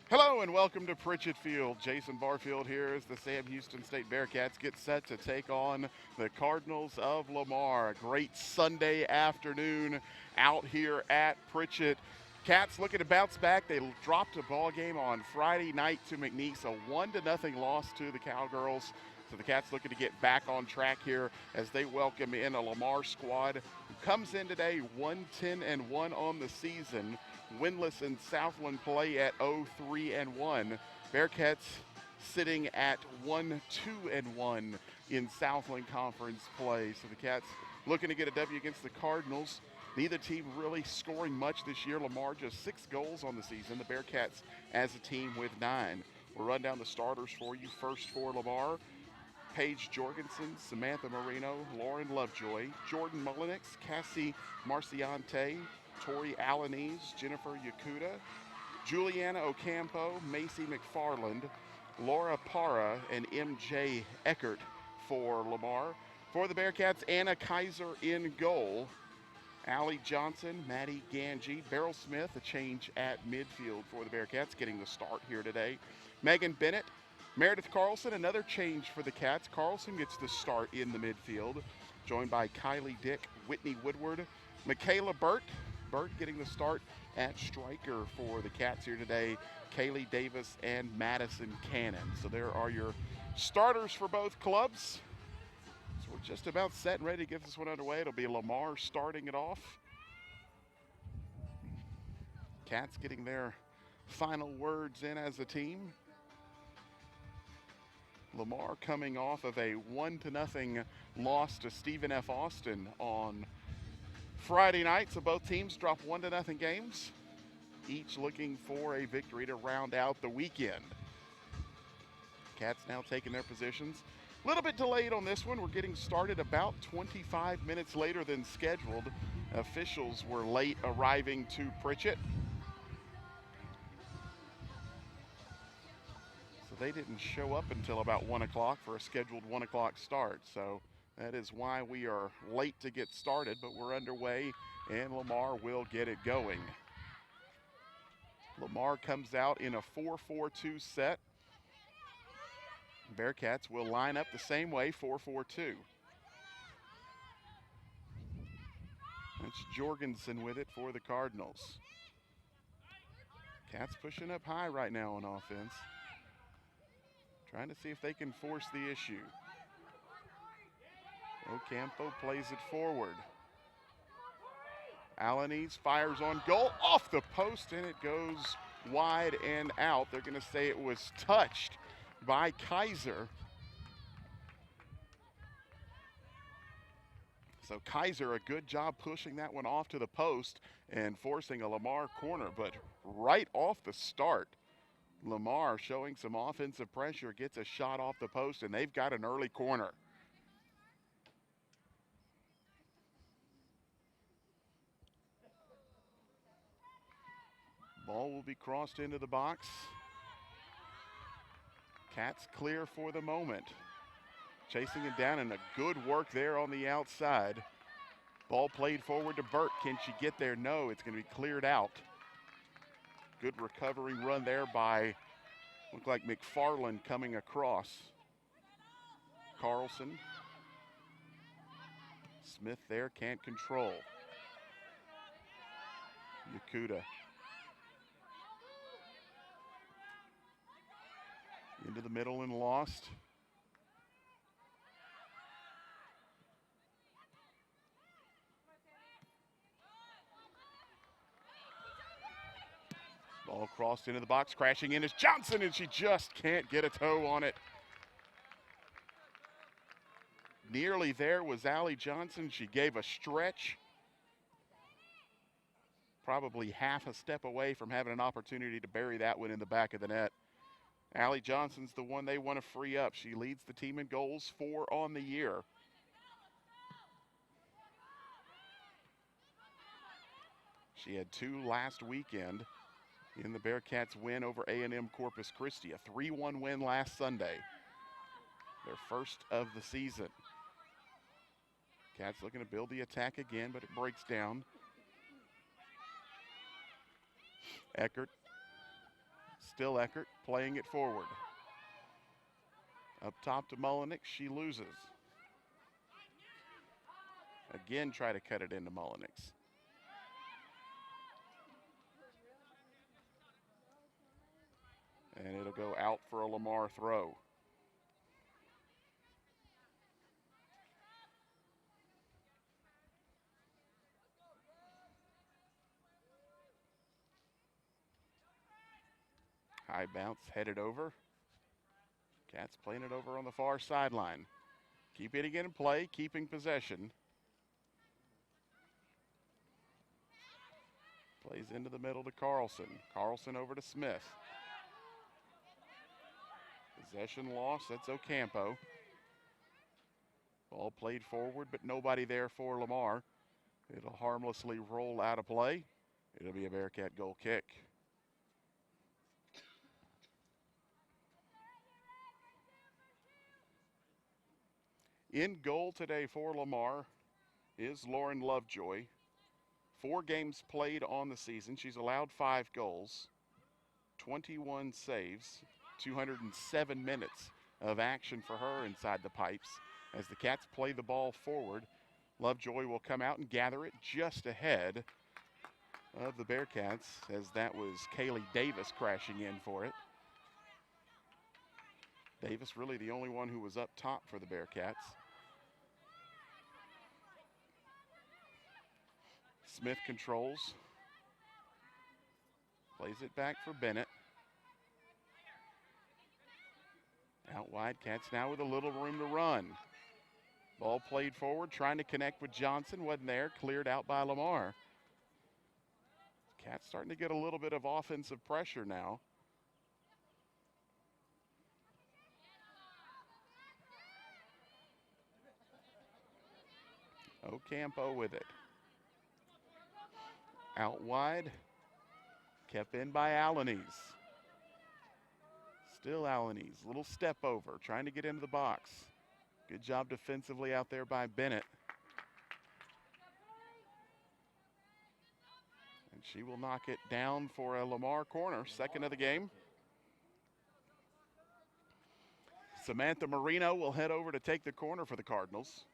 Hello and welcome to Pritchett Field. Jason Barfield here as the Sam Houston State Bearcats get set to take on the Cardinals of Lamar. A great Sunday afternoon out here at Pritchett. Cats looking to bounce back. They dropped a ball game on Friday night to McNeese, a 1-0 loss to the Cowgirls. So the Cats looking to get back on track here as they welcome in a Lamar squad who comes in today 1-10-1 on the season. Winless in Southland play at 0-3-1. Bearcats sitting at 1-2-1 in Southland Conference play. So the Cats looking to get a W against the Cardinals. Neither team really scoring much this year. Lamar just 6 goals on the season. The Bearcats as a team with 9. We'll run down the starters for you. First for Lamar, Paige Jorgensen, Samantha Marino, Lauren Lovejoy, Jordan Mullenix, Cassie Marciante, Tori Alanese, Jennifer Yakuta, Juliana Ocampo, Macy McFarland, Laura Parra, and MJ Eckert for Lamar. For the Bearcats, Anna Kaiser in goal. Allie Johnson, Maddie Ganji, Beryl Smith, a change at midfield for the Bearcats, getting the start here today. Megan Bennett, Meredith Carlson, another change for the Cats. Carlson gets the start in the midfield, joined by Kylie Dick, Whitney Woodward, Michaela Burt getting the start at striker for the Cats here today, Kaylee Davis and Madison Cannon. So there are your starters for both clubs. So we're just about set and ready to get this one underway. It'll be Lamar starting it off. Cats getting their final words in as a team. Lamar coming off of a 1-0 loss to Stephen F. Austin on Friday night. So both teams drop 1-0 games, each looking for a victory to round out the weekend. Cats now taking their positions. A little bit delayed on this one. We're getting started about 25 minutes later than scheduled. Officials were late arriving to Pritchett, so they didn't show up until about 1 o'clock for a scheduled 1 o'clock start. So that is why we are late to get started, but we're underway and Lamar will get it going. Lamar comes out in a 4-4-2 set. Bearcats will line up the same way, 4-4-2. That's Jorgensen with it for the Cardinals. Cats pushing up high right now on offense, trying to see if they can force the issue. Ocampo plays it forward. Alanese fires on goal, off the post, and it goes wide and out. They're going to say it was touched by Kaiser. So Kaiser, a good job pushing that one off to the post and forcing a Lamar corner, but right off the start, Lamar showing some offensive pressure, gets a shot off the post, and they've got an early corner. Ball will be crossed into the box. Cats clear for the moment. Chasing it down, and a good work there on the outside. Ball played forward to Burt. Can she get there? No, it's going to be cleared out. Good recovery run there by, looked like McFarland coming across. Carlson. Smith there, can't control. Yakuta. Into the middle and lost. Ball crossed into the box, crashing in is Johnson, and she just can't get a toe on it. Nearly there was Allie Johnson. She gave a stretch. Probably half a step away from having an opportunity to bury that one in the back of the net. Allie Johnson's the one they want to free up. She leads the team in goals, 4 on the year. She had 2 last weekend in the Bearcats' win over A&M Corpus Christi, a 3-1 win last Sunday, their first of the season. Cats looking to build the attack again, but it breaks down. Eckert Still Eckert playing it forward. Up top to Mullenix, she loses. Again, try to cut it into Mullenix. And it'll go out for a Lamar throw. High bounce headed over. Cats playing it over on the far sideline. Keep it again in play, keeping possession. Plays into the middle to Carlson. Carlson over to Smith. Possession loss, that's Ocampo. Ball played forward, but nobody there for Lamar. It'll harmlessly roll out of play. It'll be a Bearcat goal kick. In goal today for Lamar is Lauren Lovejoy. 4 games played on the season. She's allowed 5 goals, 21 saves, 207 minutes of action for her inside the pipes. As the Cats play the ball forward, Lovejoy will come out and gather it just ahead of the Bearcats, as that was Kaylee Davis crashing in for it. Davis really the only one who was up top for the Bearcats. Smith controls. Plays it back for Bennett. Out wide, Cats now with a little room to run. Ball played forward, trying to connect with Johnson. Wasn't there, cleared out by Lamar. Cats starting to get a little bit of offensive pressure now. Ocampo with it. Out wide, kept in by Alanis. Still Alanis, little step over, trying to get into the box. Good job defensively out there by Bennett. And she will knock it down for a Lamar corner, second of the game. Samantha Marino will head over to take the corner for the Cardinals.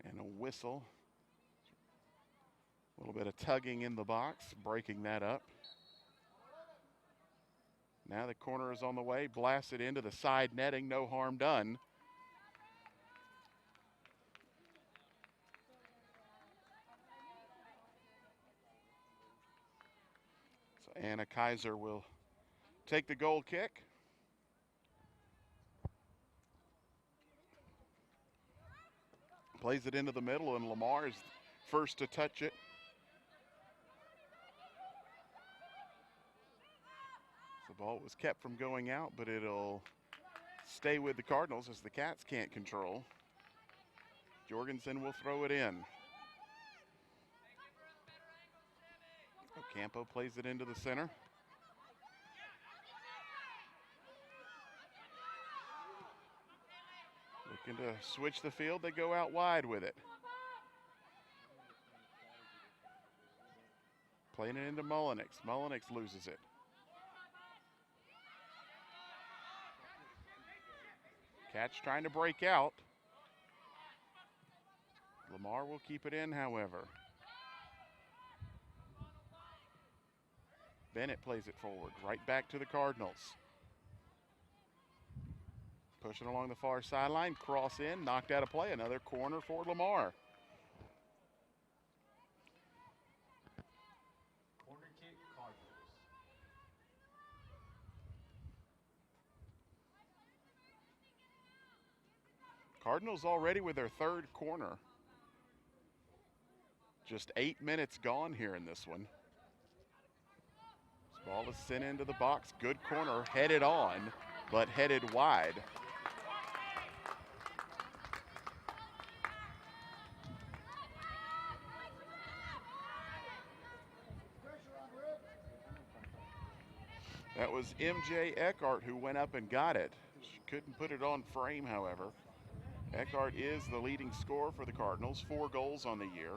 And a whistle. A little bit of tugging in the box, breaking that up. Now the corner is on the way, blasted into the side netting, no harm done. So Anna Kaiser will take the goal kick. Plays it into the middle, and Lamar is first to touch it. The ball was kept from going out, but it'll stay with the Cardinals as the Cats can't control. Jorgensen will throw it in. Ocampo plays it into the center. Looking to switch the field, they go out wide with it. Playing it into Mullenix. Mullenix loses it. Cats trying to break out. Lamar will keep it in, however. Bennett plays it forward, right back to the Cardinals. Pushing along the far sideline, cross in, knocked out of play. Another corner for Lamar. Corner kick, Cardinals. Cardinals already with their third corner. Just 8 minutes gone here in this one. This ball is sent into the box. Good corner, headed on, but headed wide. That was MJ Eckhart who went up and got it. She couldn't put it on frame, however. Eckhart is the leading scorer for the Cardinals, 4 goals on the year.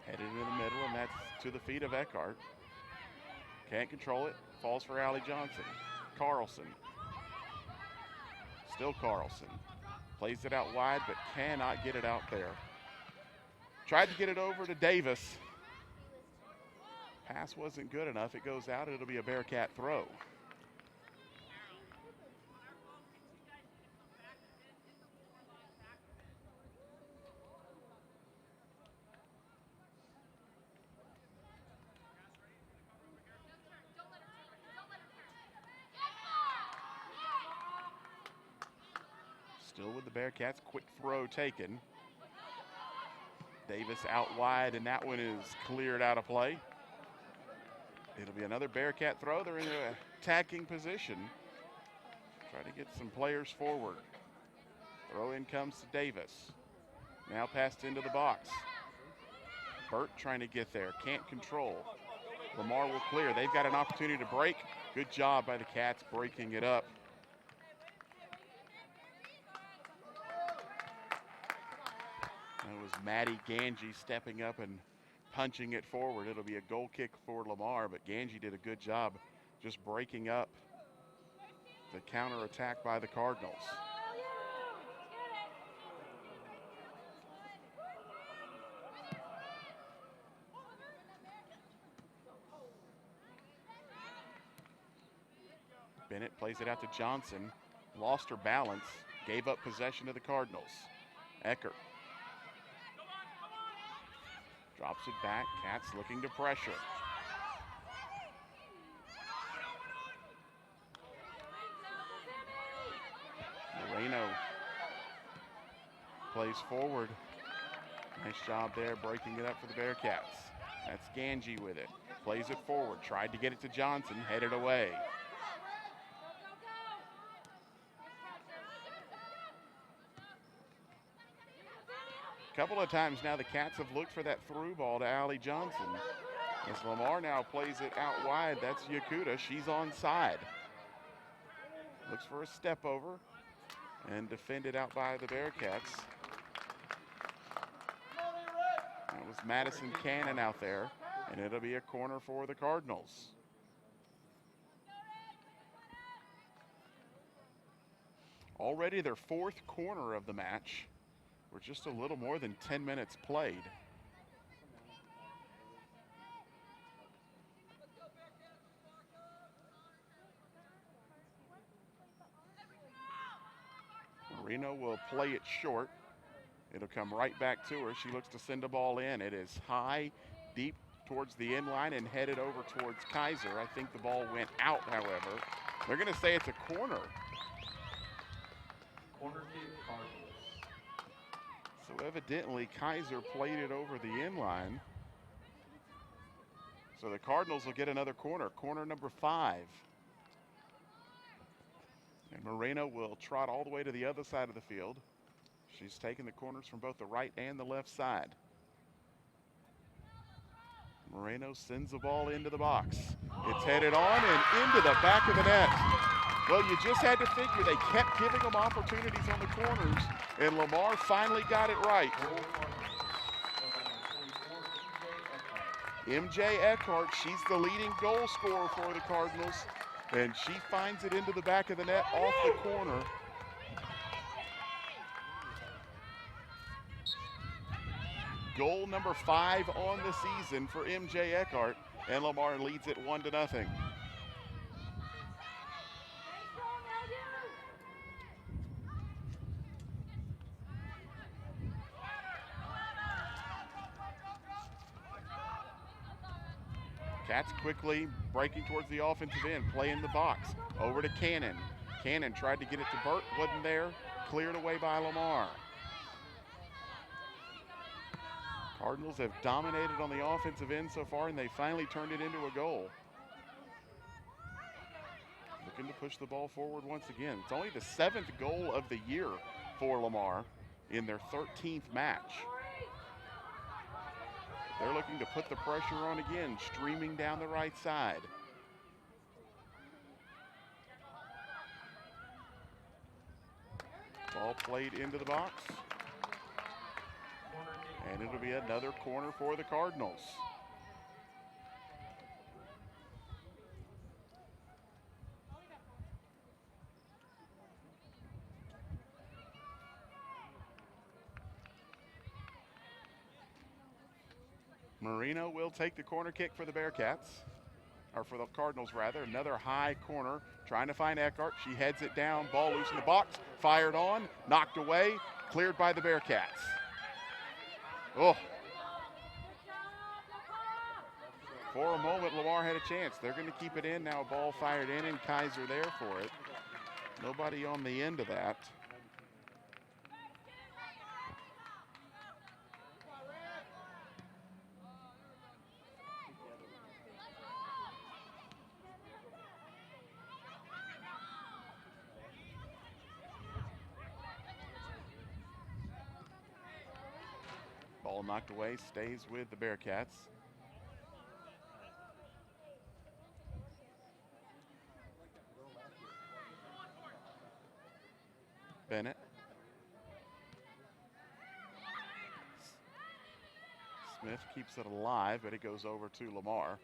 Headed into the middle, and that's to the feet of Eckhart. Can't control it. Falls for Allie Johnson. Carlson. Still Carlson. Plays it out wide, but cannot get it out there. Tried to get it over to Davis. Pass wasn't good enough. It goes out. It'll be a Bearcat throw. Still with the Bearcats, quick throw taken. Davis out wide, and that one is cleared out of play. It'll be another Bearcat throw. They're in an attacking position. Try to get some players forward. Throw in comes to Davis. Now passed into the box. Burt trying to get there, can't control. Lamar will clear. They've got an opportunity to break. Good job by the Cats breaking it up. That was Maddie Ganji stepping up and punching it forward. It'll be a goal kick for Lamar, but Ganji did a good job just breaking up the counterattack by the Cardinals. Bennett plays it out to Johnson. Lost her balance, gave up possession to the Cardinals. Eckert drops it back. Cats looking to pressure. Moreno plays forward. Nice job there breaking it up for the Bearcats. That's Ganji with it. Plays it forward. Tried to get it to Johnson. Headed away. A couple of times now the Cats have looked for that through ball to Allie Johnson. As Lamar now plays it out wide, that's Yakuta. She's onside. Looks for a step over and defended out by the Bearcats. That was Madison Cannon out there, and it'll be a corner for the Cardinals. Already their 4th corner of the match. We're just a little more than 10 minutes played. Moreno will play it short. It'll come right back to her. She looks to send a ball in. It is high, deep towards the end line and headed over towards Kaiser. I think the ball went out, however. They're going to say it's a corner. Corner kick, Cardinals. So evidently Kaiser played it over the end line. So the Cardinals will get another corner, corner number 5. And Moreno will trot all the way to the other side of the field. She's taken the corners from both the right and the left side. Moreno sends the ball into the box. It's headed on and into the back of the net. Well, you just had to figure they kept giving them opportunities on the corners, and Lamar finally got it right. MJ Eckhart, she's the leading goal scorer for the Cardinals, and she finds it into the back of the net off the corner. Goal number 5 on the season for MJ Eckhart, and Lamar leads it 1-0. Cats quickly breaking towards the offensive end, play in the box. Over to Cannon. Cannon tried to get it to Burt, wasn't there. Cleared away by Lamar. Cardinals have dominated on the offensive end so far, and they finally turned it into a goal. Looking to push the ball forward once again. It's only the 7th goal of the year for Lamar in their 13th match. They're looking to put the pressure on again, streaming down the right side. played into the box. Corner kick, And it'll be another corner for the Cardinals. Marino will take the corner kick for the Bearcats, or for the Cardinals rather. Another high corner, trying to find Eckhart. She heads it down, ball loose in the box, fired on, knocked away, cleared by the Bearcats. Oh. For a moment, Lamar had a chance. They're going to keep it in now. A ball fired in, and Kaiser there for it. Nobody on the end of that. Ball knocked away, stays with the Bearcats. Bennett. Smith keeps it alive, but it goes over to Lamar.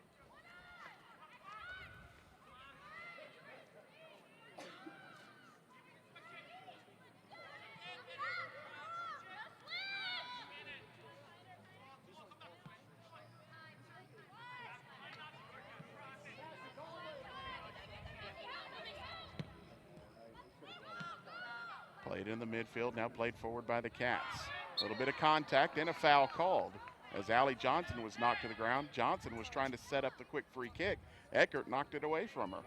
Played in the midfield, now played forward by the Cats. A little bit of contact and a foul called as Allie Johnson was knocked to the ground. Johnson was trying to set up the quick free kick. Eckert knocked it away from her.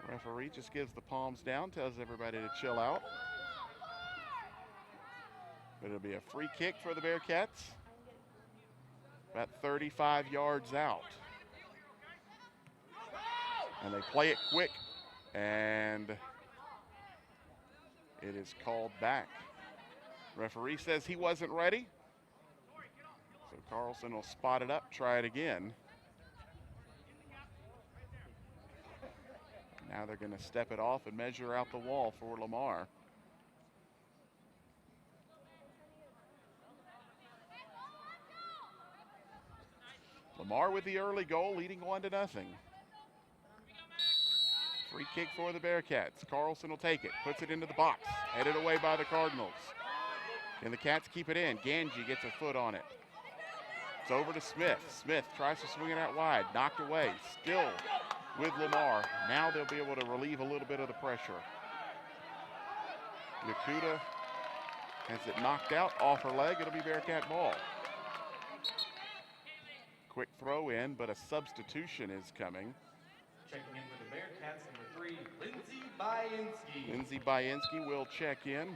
Referee just gives the palms down, tells everybody to chill out. But it'll be a free kick for the Bearcats. About 35 yards out. And they play it quick, and it is called back. Referee says he wasn't ready. So Carlson will spot it up, try it again. Now they're going to step it off and measure out the wall for Lamar. Lamar with the early goal, leading 1-0. Free kick for the Bearcats. Carlson will take it, puts it into the box, headed away by the Cardinals. And the Cats keep it in. Ganji gets a foot on it. It's over to Smith. Smith tries to swing it out wide, knocked away, still with Lamar. Now they'll be able to relieve a little bit of the pressure. Yakuta has it knocked out off her leg. It'll be Bearcat ball. Quick throw in, but a substitution is coming. checking in for the Bearcats, number 3, Lindsay Bainski. Lindsay Bainski will check in.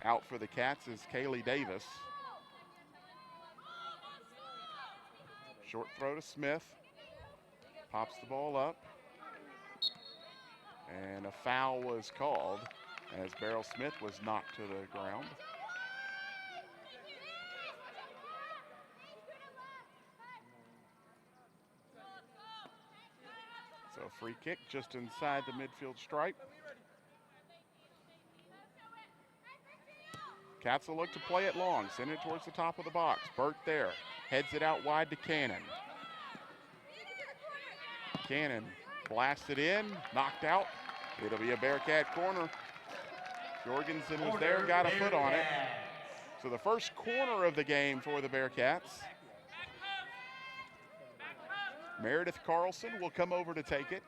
Out for the Cats is Kaylee Davis. Short throw to Smith. Pops the ball up. And a foul was called as Beryl Smith was knocked to the ground. So free kick just inside the midfield stripe. Cats will look to play it long, send it towards the top of the box. Burt there, heads it out wide to Cannon. Cannon blasts it in, knocked out. It'll be a Bearcat corner. Jorgensen was there, got a foot on it. So the first corner of the game for the Bearcats. Meredith Carlson will come over to take it.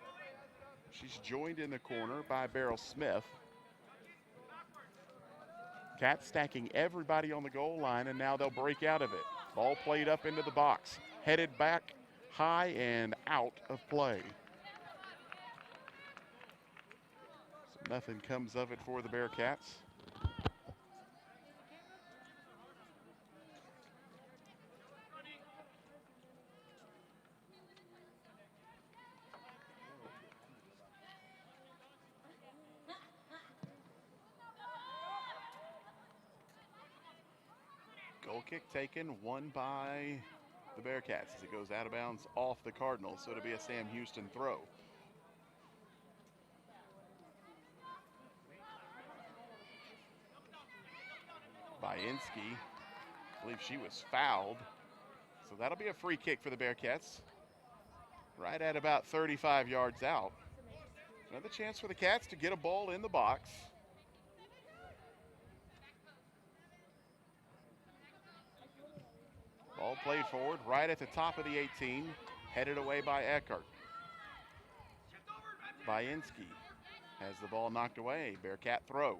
She's joined in the corner by Beryl Smith. Cats stacking everybody on the goal line, and now they'll break out of it. Ball played up into the box, headed back high and out of play. So nothing comes of it for the Bearcats. Goal kick taken, won by the Bearcats as it goes out of bounds off the Cardinals, so it'll be a Sam Houston throw. Bainski, I believe she was fouled. So that'll be a free kick for the Bearcats. Right at about 35 yards out. Another chance for the Cats to get a ball in the box. Ball played forward right at the top of the 18, headed away by Eckert. Bainski has the ball knocked away. Bearcat throw.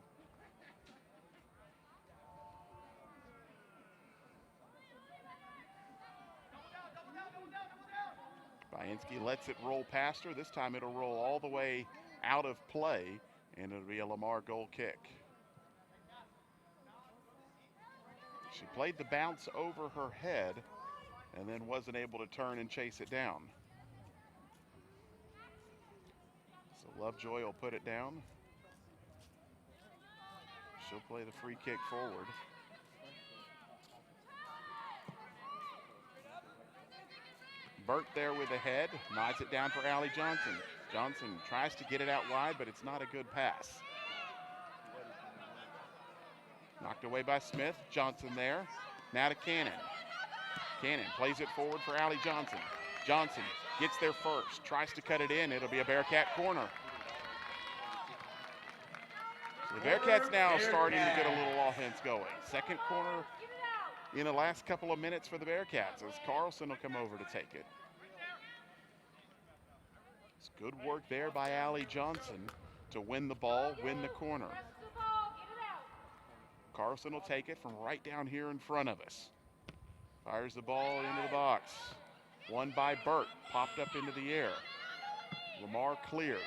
Bainski lets it roll past her. This time it'll roll all the way out of play, and it'll be a Lamar goal kick. She played the bounce over her head and then wasn't able to turn and chase it down. So Lovejoy will put it down. She'll play the free kick forward. Burt there with the head, nods it down for Allie Johnson. Johnson tries to get it out wide, but it's not a good pass. Knocked away by Smith. Johnson there. Now to Cannon. Cannon plays it forward for Allie Johnson. Johnson gets there first, tries to cut it in. It'll be a Bearcat corner. So the Bearcats now starting to get a little offense going. Second corner in the last couple of minutes for the Bearcats as Carlson will come over to take it. It's good work there by Allie Johnson to win the ball, win the corner. Carlson will take it from right down here in front of us. Fires the ball into the box. Won by Burt, popped up into the air. Lamar clears.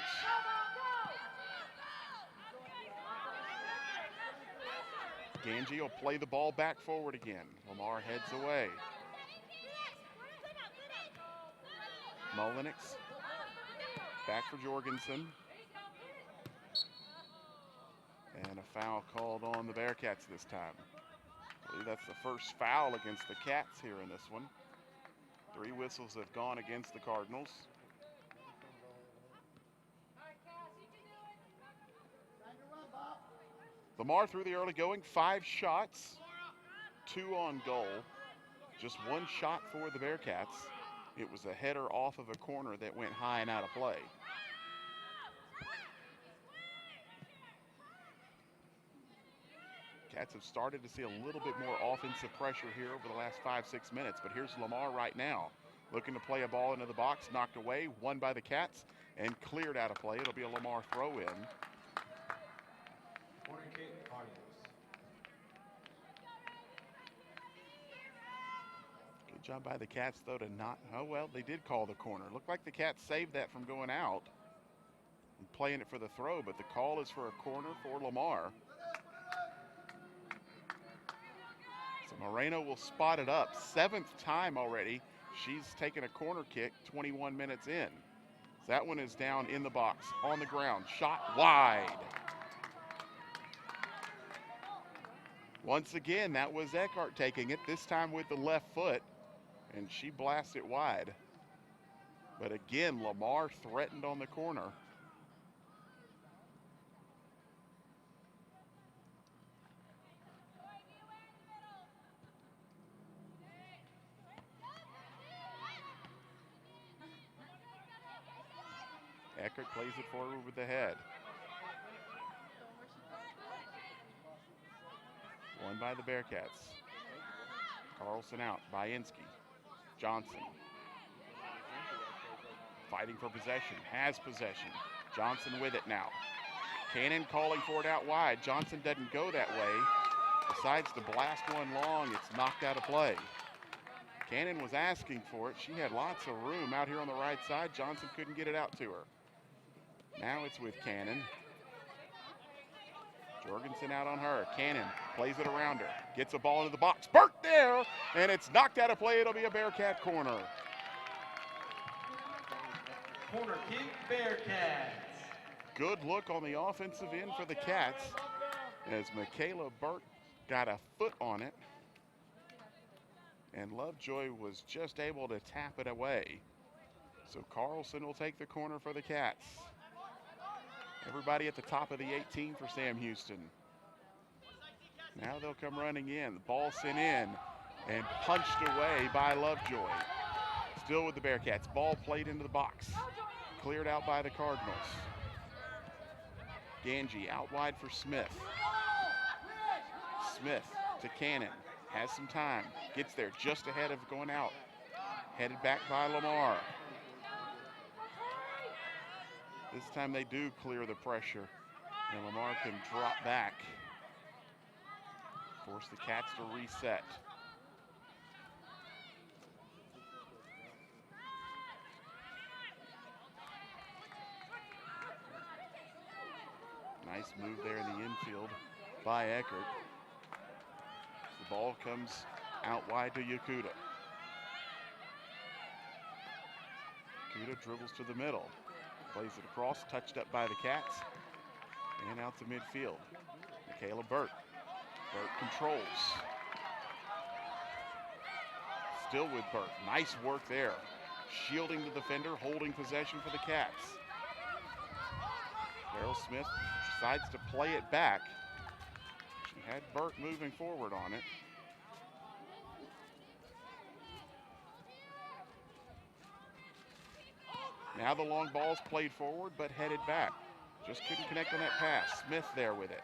Ganji will play the ball back forward again. Lamar heads away. Mullenix back for Jorgensen. And a foul called on the Bearcats this time. I believe that's the first foul against the Cats here in this one. 3 whistles have gone against the Cardinals. Lamar through the early going, 5 shots, 2 on goal. Just 1 shot for the Bearcats. It was a header off of a corner that went high and out of play. Cats have started to see a little bit more offensive pressure here over the last 5-6 minutes, but here's Lamar right now, looking to play a ball into the box, knocked away, won by the Cats, and cleared out of play. It'll be a Lamar throw-in. Good job by the Cats, though, to not, oh, well, they did call the corner. Looked like the Cats saved that from going out and playing it for the throw, but the call is for a corner for Lamar. So Moreno will spot it up. 7th time already. She's taken a corner kick 21 minutes in. So that one is down in the box, on the ground, shot wide. Once again, that was Eckhart taking it, this time with the left foot, and she blasts it wide. But again, Lamar threatened on the corner. Eckert plays it forward with the head. Won by the Bearcats. Carlson out. Bainski. Johnson. Fighting for possession. Has possession. Johnson with it now. Cannon calling for it out wide. Johnson doesn't go that way. Decides to blast one long. It's knocked out of play. Cannon was asking for it. She had lots of room out here on the right side. Johnson couldn't get it out to her. Now it's with Cannon. Jorgensen out on her. Cannon plays it around her. Gets a ball into the box. Burt there, and it's knocked out of play. It'll be a Bearcat corner. Corner kick, Bearcats. Good look on the offensive end for the Cats as Michaela Burt got a foot on it. And Lovejoy was just able to tap it away. So Carlson will take the corner for the Cats. Everybody at the top of the 18 for Sam Houston. Now they'll come running in. The ball sent in and punched away by Lovejoy. Still with the Bearcats. Ball played into the box. Cleared out by the Cardinals. Ganji out wide for Smith. Smith to Cannon. Has some time. Gets there just ahead of going out. Headed back by Lamar. This time they do clear the pressure. And Lamar can drop back. Force the Cats to reset. Nice move there in the infield by Eckert. The ball comes out wide to Yakuta. Yakuta dribbles to the middle. Plays it across, touched up by the Cats. And out to midfield. Michaela Burt. Burt controls. Still with Burt. Nice work there. Shielding the defender, holding possession for the Cats. Carol Smith decides to play it back. She had Burt moving forward on it. Now the long ball's played forward, but headed back. Just couldn't connect on that pass. Smith there with it.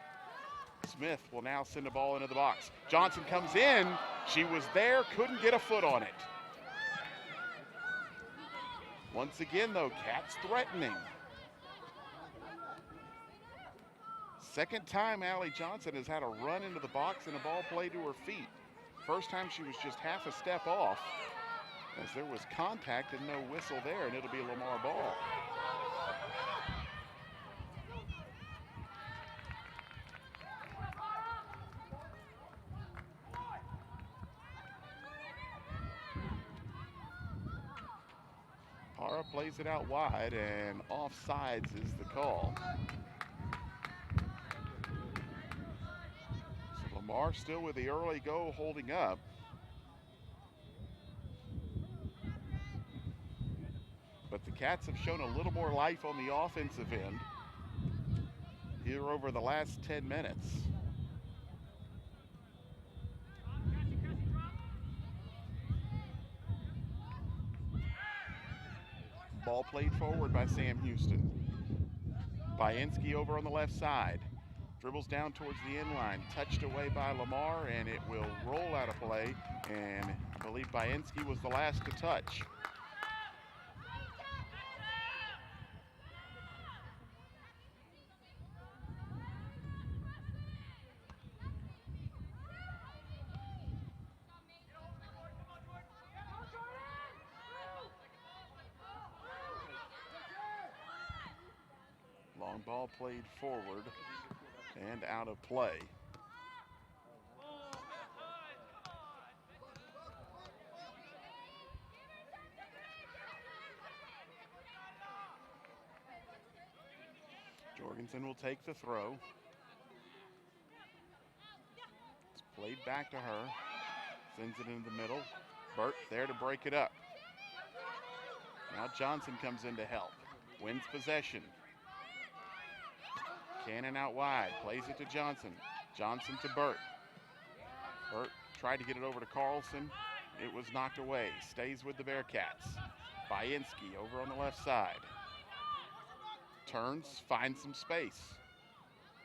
Smith will now send the ball into the box. Johnson comes in. She was there, couldn't get a foot on it. Once again, though, Cats threatening. Second time Allie Johnson has had a run into the box and a ball played to her feet. First time she was just half a step off, as there was contact and no whistle there, and it'll be a Lamar ball. Para plays it out wide, and offsides is the call. So Lamar still with the early goal holding up. But the Cats have shown a little more life on the offensive end here over the last 10 minutes. Ball played forward by Sam Houston. Bainski over on the left side. Dribbles down towards the end line. Touched away by Lamar, and it will roll out of play. And I believe Bainski was the last to touch. Long ball played forward and out of play. Jorgensen will take the throw. It's played back to her. Sends it into the middle. Burt there to break it up. Now Johnson comes in to help. Wins possession. Cannon out wide, plays it to Johnson. Johnson to Burt. Burt tried to get it over to Carlson. It was knocked away. Stays with the Bearcats. Bainski over on the left side. Turns, finds some space.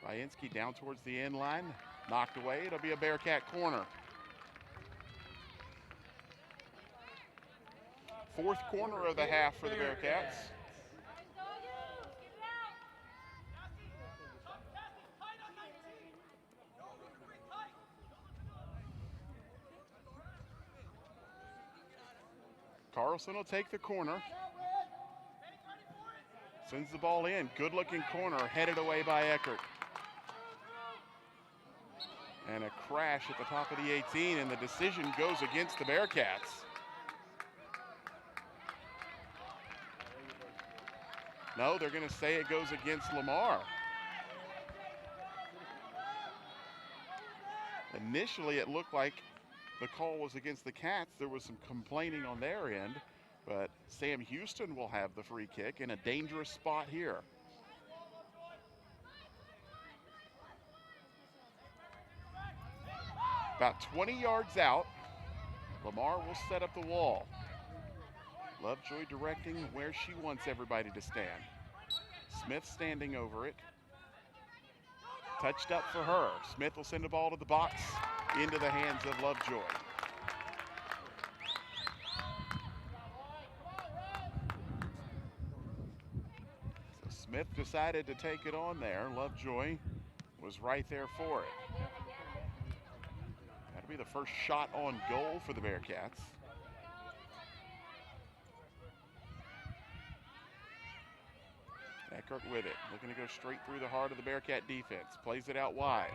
Bainski down towards the end line. Knocked away. It'll be a Bearcat corner. Fourth corner of the half for the Bearcats. Carlson will take the corner. Sends the ball in. Good looking corner, headed away by Eckert. And a crash at the top of the 18, and the decision goes against the Bearcats. No, they're going to say it goes against Lamar. Initially, it looked like the call was against the Cats. There was some complaining on their end, but Sam Houston will have the free kick in a dangerous spot here. About 20 yards out, Lamar will set up the wall. Lovejoy directing where she wants everybody to stand. Smith standing over it. Touched up for her. Smith will send the ball to the box, into the hands of Lovejoy. So Smith decided to take it on there. Lovejoy was right there for it. That'll be the first shot on goal for the Bearcats. Eckert with it, looking to go straight through the heart of the Bearcat defense. Plays it out wide.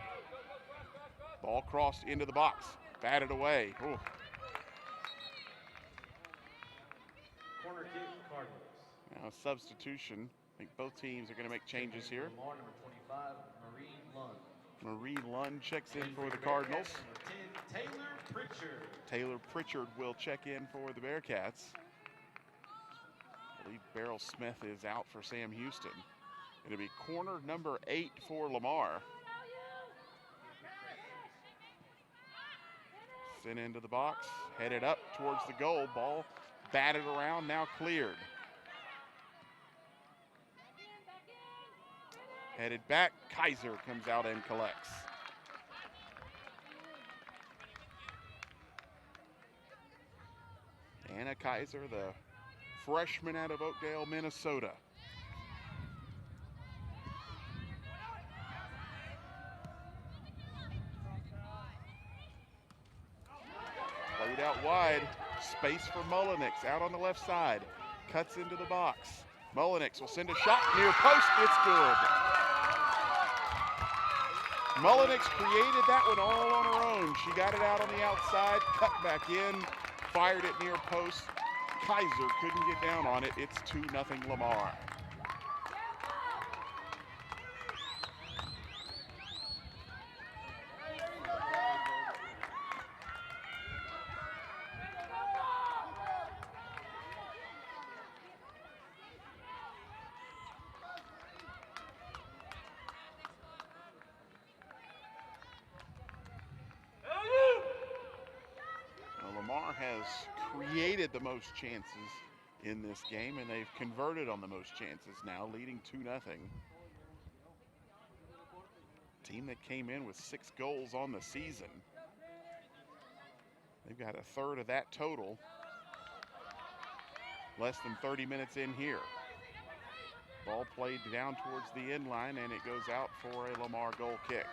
Ball crossed into the box, batted away. Ooh. Corner kick, Cardinals. Now a substitution. I think both teams are going to make changes here. Lamar, number 25, Marie Lund. Marie Lund checks in for the Cardinals. Number 10, Taylor Pritchard. Taylor Pritchard will check in for the Bearcats. I believe Beryl Smith is out for Sam Houston. It'll be corner number 8 for Lamar. Sent into the box, headed up towards the goal. Ball batted around, now cleared. Headed back, Kaiser comes out and collects. Anna Kaiser, the freshman out of Oakdale, Minnesota. Played out wide, space for Mullenix out on the left side. Cuts into the box. Mullenix will send a shot near post, it's good. Mullenix created that one all on her own. She got it out on the outside, cut back in, fired it near post. Kaiser couldn't get down on it. It's 2-0 Lamar. Lamar has created the most chances in this game, and they've converted on the most chances now, leading 2-0. Team that came in with 6 goals on the season. They've got a third of that total. Less than 30 minutes in here. Ball played down towards the end line, and it goes out for a Lamar goal kick.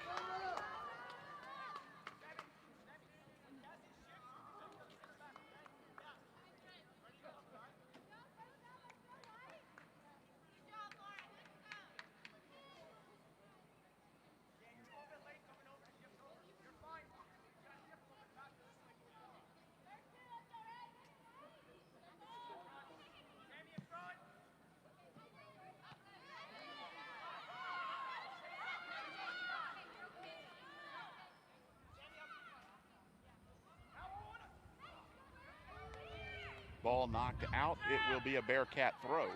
Ball knocked out. It will be a Bearcat throw.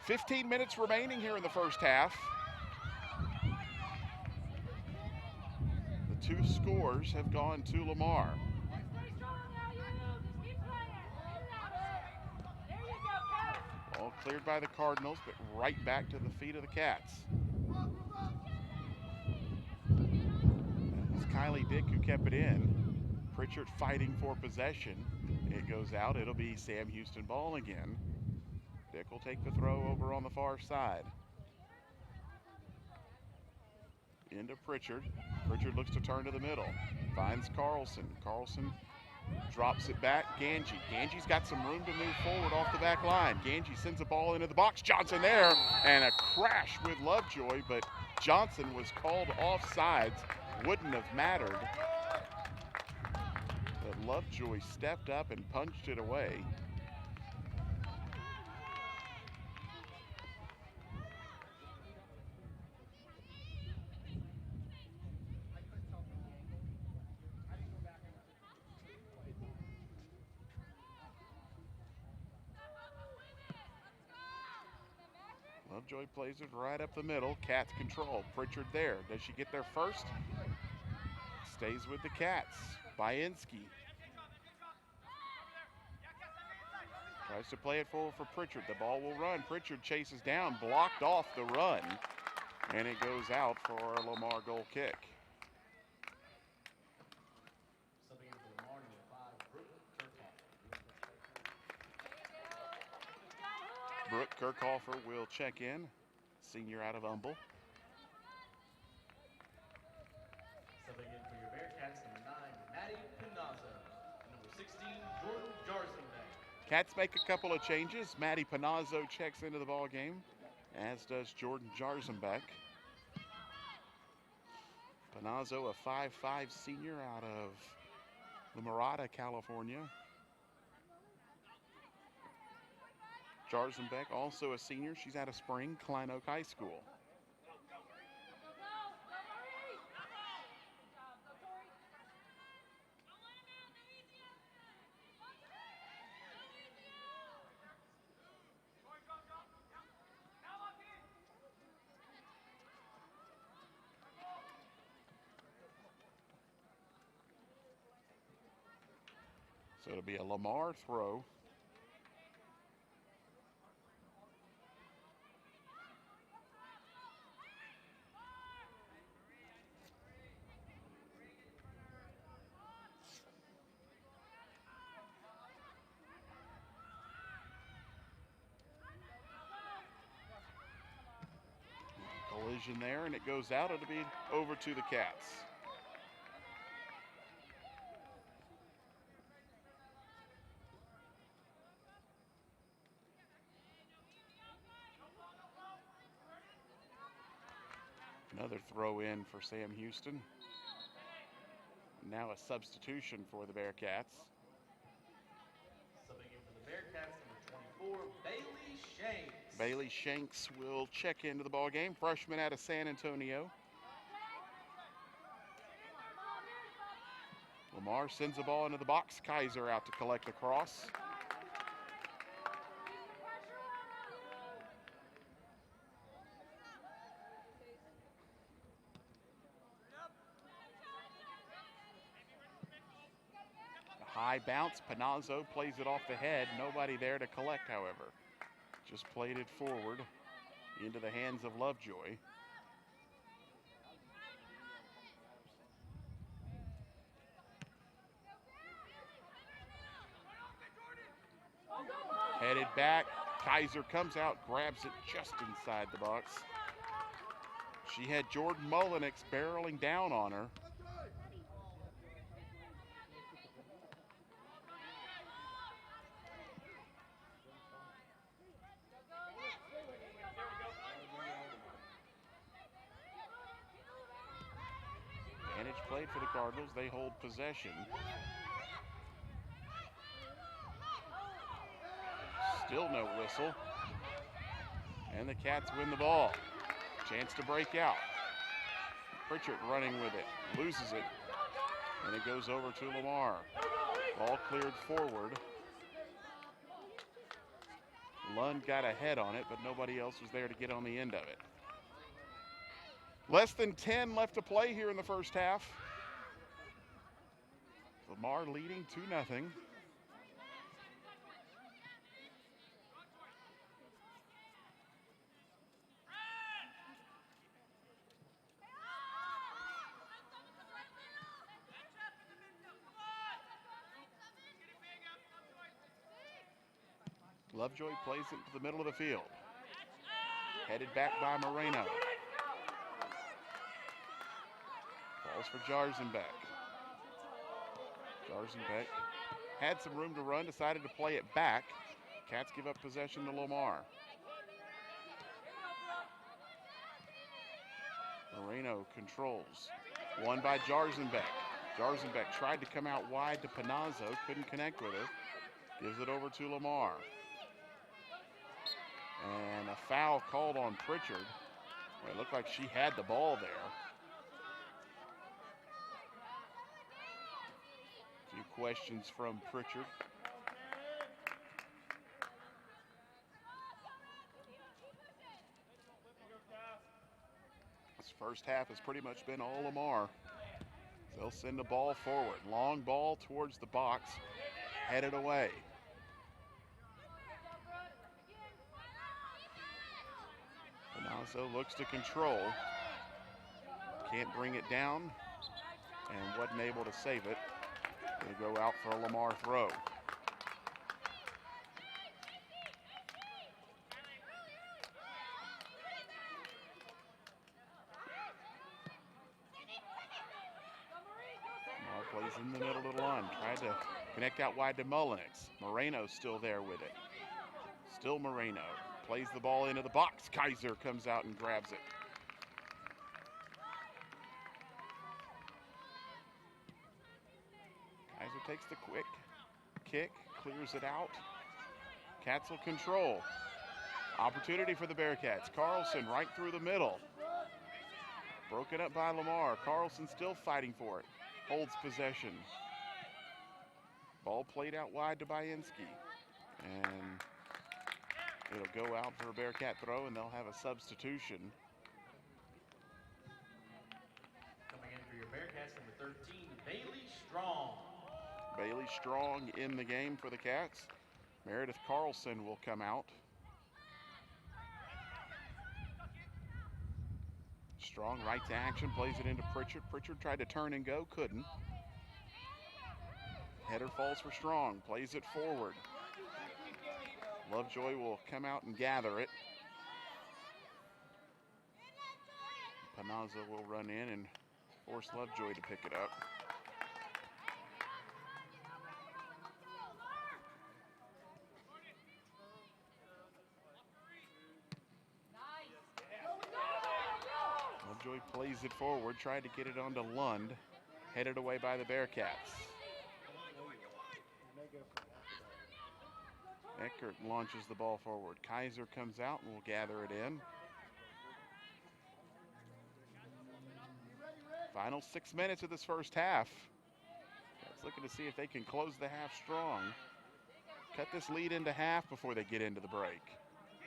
15 minutes remaining here in the first half. The 2 scores have gone to Lamar. Ball cleared by the Cardinals, but right back to the feet of the Cats. That was Kylie Dick who kept it in. Pritchard fighting for possession. It goes out. It'll be Sam Houston ball again. Dick will take the throw over on the far side. Into Pritchard. Pritchard looks to turn to the middle. Finds Carlson. Carlson drops it back. Ganji. Ganji's got some room to move forward off the back line. Ganji sends the ball into the box. Johnson there. And a crash with Lovejoy, but Johnson was called offsides. Wouldn't have mattered. But Lovejoy stepped up and punched it away. Lovejoy plays it right up the middle. Cats control. Pritchard there. Does she get there first? Stays with the Cats. Bienski tries to play it forward for Pritchard. The ball will run. Pritchard chases down, blocked off the run, and it goes out for a Lamar goal kick. Subbing in for Lamar, number 5, Brooke Kirkhofer. Brooke Kirkhofer will check in, senior out of Humble. Subbing in for your Bearcats, number 9, Maddie Panazzo. And number 16, Jordan Jarzenbeck. Cats make a couple of changes. Maddie Panazzo checks into the ball game, as does Jordan Jarzenbeck. Panazzo, a 5'5" senior out of La Mirada, California. Jarzenbeck, also a senior. She's out of Spring, Klein Oak High School. So it'll be a Lamar throw. Collision there, and it goes out. It'll be over to the Cats. Another throw in for Sam Houston. Now a substitution for the Bearcats. Subbing in for the Bearcats, number 24, Bailey Shanks. Bailey Shanks will check into the ball game. Freshman out of San Antonio. Lamar sends the ball into the box. Kaiser out to collect the cross. High bounce, Panazzo plays it off the head. Nobody there to collect, however. Just played it forward into the hands of Lovejoy. Headed back, Kaiser comes out, grabs it just inside the box. She had Jordan Mullenix barreling down on her. Advantage played for the Cardinals. They hold possession. Still no whistle. And the Cats win the ball. Chance to break out. Pritchard running with it, loses it, and it goes over to Lamar. Ball cleared forward. Lund got a head on it, but nobody else was there to get on the end of it. Less than 10 left to play here in the first half. Lamar leading 2-0. Lovejoy plays it to the middle of the field. Headed back by Moreno. Falls for Jarzenbeck. Jarzenbeck had some room to run, decided to play it back. Cats give up possession to Lamar. Moreno controls. Won by Jarzenbeck. Jarzenbeck tried to come out wide to Panazzo, couldn't connect with her. Gives it over to Lamar. And a foul called on Pritchard. It looked like she had the ball there. A few questions from Pritchard. This first half has pretty much been all Lamar. They'll send the ball forward. Long ball towards the box, headed away. Panazzo looks to control. Can't bring it down and wasn't able to save it. They go out for a Lamar throw. Lamar plays in the middle of the line. Tried to connect out wide to Mullenix. Moreno's still there with it. Still Moreno. Plays the ball into the box. Kaiser comes out and grabs it. Kaiser takes the quick kick, clears it out. Cats will control. Opportunity for the Bearcats. Carlson right through the middle. Broken up by Lamar. Carlson still fighting for it. Holds possession. Ball played out wide to Bainski. And it'll go out for a Bearcat throw, and they'll have a substitution. Coming in for your Bearcats, number 13, Bailey Strong. Bailey Strong in the game for the Cats. Meredith Carlson will come out. Strong right to action, plays it into Pritchard. Pritchard tried to turn and go, couldn't. Header falls for Strong, plays it forward. Lovejoy will come out and gather it. Panazzo will run in and force Lovejoy to pick it up. Lovejoy plays it forward, tried to get it onto Lund, headed away by the Bearcats. Eckert launches the ball forward. Kaiser comes out and will gather it in. Final 6 minutes of this first half. Cats looking to see if they can close the half strong. Cut this lead into half before they get into the break.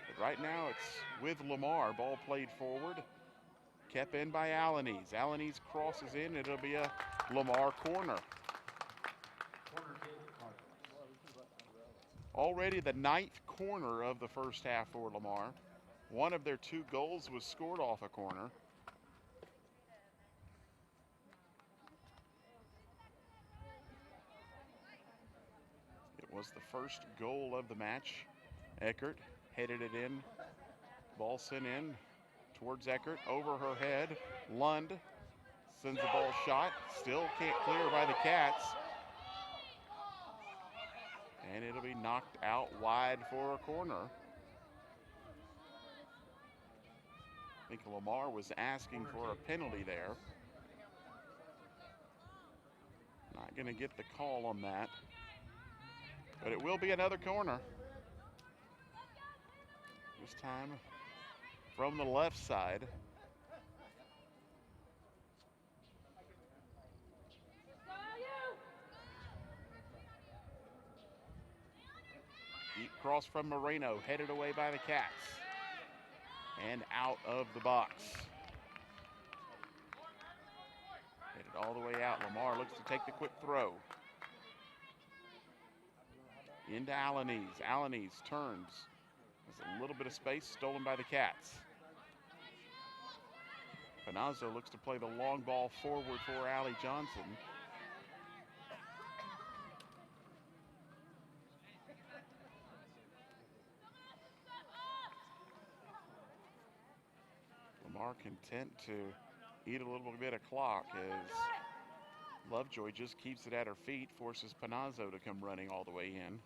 But right now it's with Lamar. Ball played forward. Kept in by Alanese. Alanese crosses in. It'll be a Lamar corner. Already the 9th corner of the first half for Lamar. One of their 2 goals was scored off a corner. It was the first goal of the match. Eckert headed it in. Ball sent in towards Eckert, over her head. Lund sends the ball shot. Still can't clear by the Cats. And it'll be knocked out wide for a corner. I think Lamar was asking for a penalty there. Not going to get the call on that. But it will be another corner. This time from the left side. Deep cross from Moreno, headed away by the Cats. And out of the box. Headed all the way out. Lamar looks to take the quick throw. Into Alanese. Alanese turns. There's a little bit of space stolen by the Cats. Panazzo looks to play the long ball forward for Allie Johnson. Lamar content to eat a little bit of clock as Lovejoy just keeps it at her feet, forces Panazzo to come running all the way in.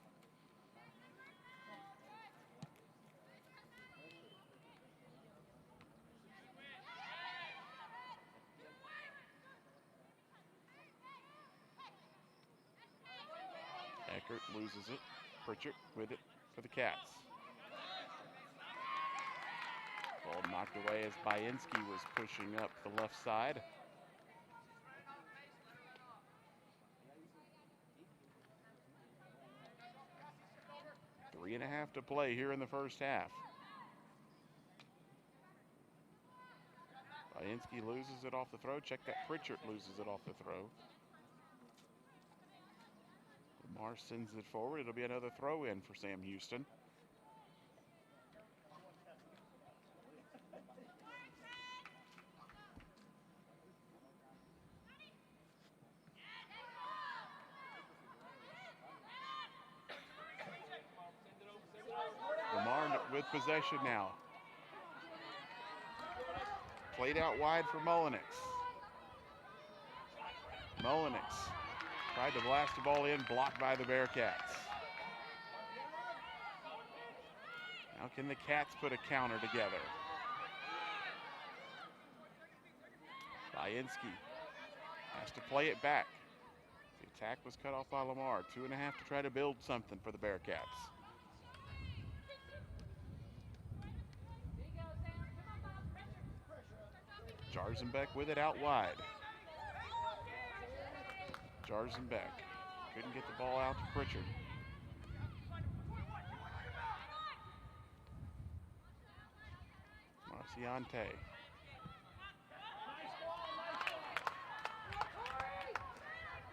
Eckert loses it. Pritchard with it for the Cats. Ball knocked away as Bainski was pushing up the left side. Three and a half to play here in the first half. Bainski loses it off the throw. Check that, Pritchard loses it off the throw. Lamar sends it forward. It'll be another throw in for Sam Houston. Lamar with possession now. Played out wide for Mullenix. Mullenix tried to blast the ball in, blocked by the Bearcats. Now can the Cats put a counter together? Bainski has to play it back. The attack was cut off by Lamar. 2.5 to try to build something for the Bearcats. Jarzenbeck with it out wide. Jarzenbeck couldn't get the ball out to Pritchard. Marciante.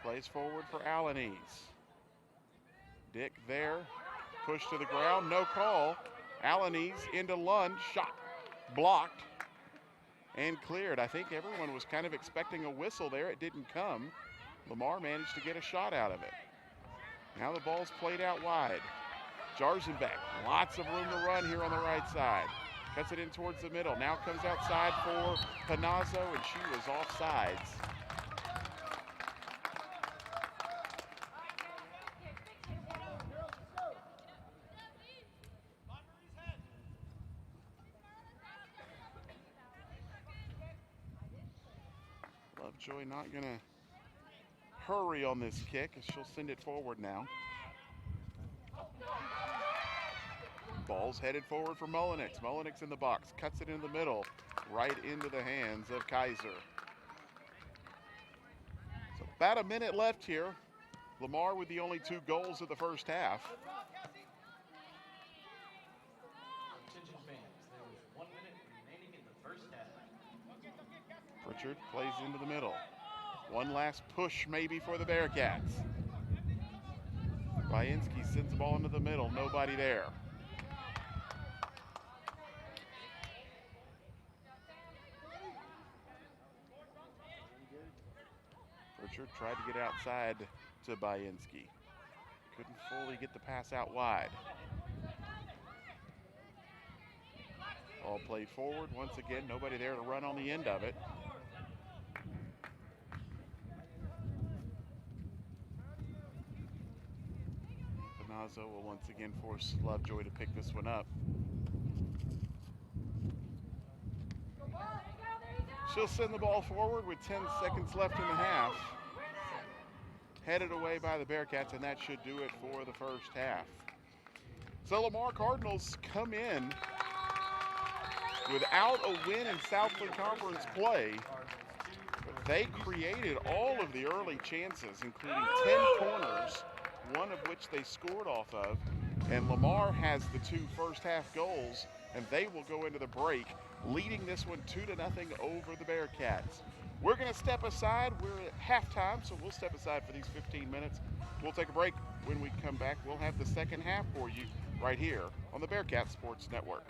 Plays forward for Alanese. Dick there, push to the ground, no call. Alanese into lunge, shot blocked and cleared. I think everyone was kind of expecting a whistle there. It didn't come. Lamar managed to get a shot out of it. Now the ball's played out wide. Jarzenbeck, lots of room to run here on the right side. Cuts it in towards the middle. Now comes outside for Panazzo, and she was offsides. Lovejoy not going to hurry on this kick as she'll send it forward now. Ball's headed forward for Mullenix. Mullenix in the box, cuts it in the middle, right into the hands of Kaiser. So about a minute left here. Lamar with the only 2 goals of the first half. Attention fans, there was 1 minute remaining in the first half. Pritchard plays into the middle. One last push maybe for the Bearcats. Bainski sends the ball into the middle, nobody there. Pritchard tried to get outside to Bainski. Couldn't fully get the pass out wide. Ball played forward. Once again, nobody there to run on the end of it. Panazzo will once again force Lovejoy to pick this one up. She'll send the ball forward with 10 seconds left in the half. Headed away by the Bearcats, and that should do it for the first half. So Lamar Cardinals come in without a win in Southland Conference play, but they created all of the early chances, including 10 corners, one of which they scored off of, and Lamar has the 2 first half goals, and they will go into the break leading this one 2-0 over the Bearcats. We're going to step aside. We're at halftime, so we'll step aside for these 15 minutes. We'll take a break. When we come back, we'll have the second half for you right here on the Bearcat Sports Network.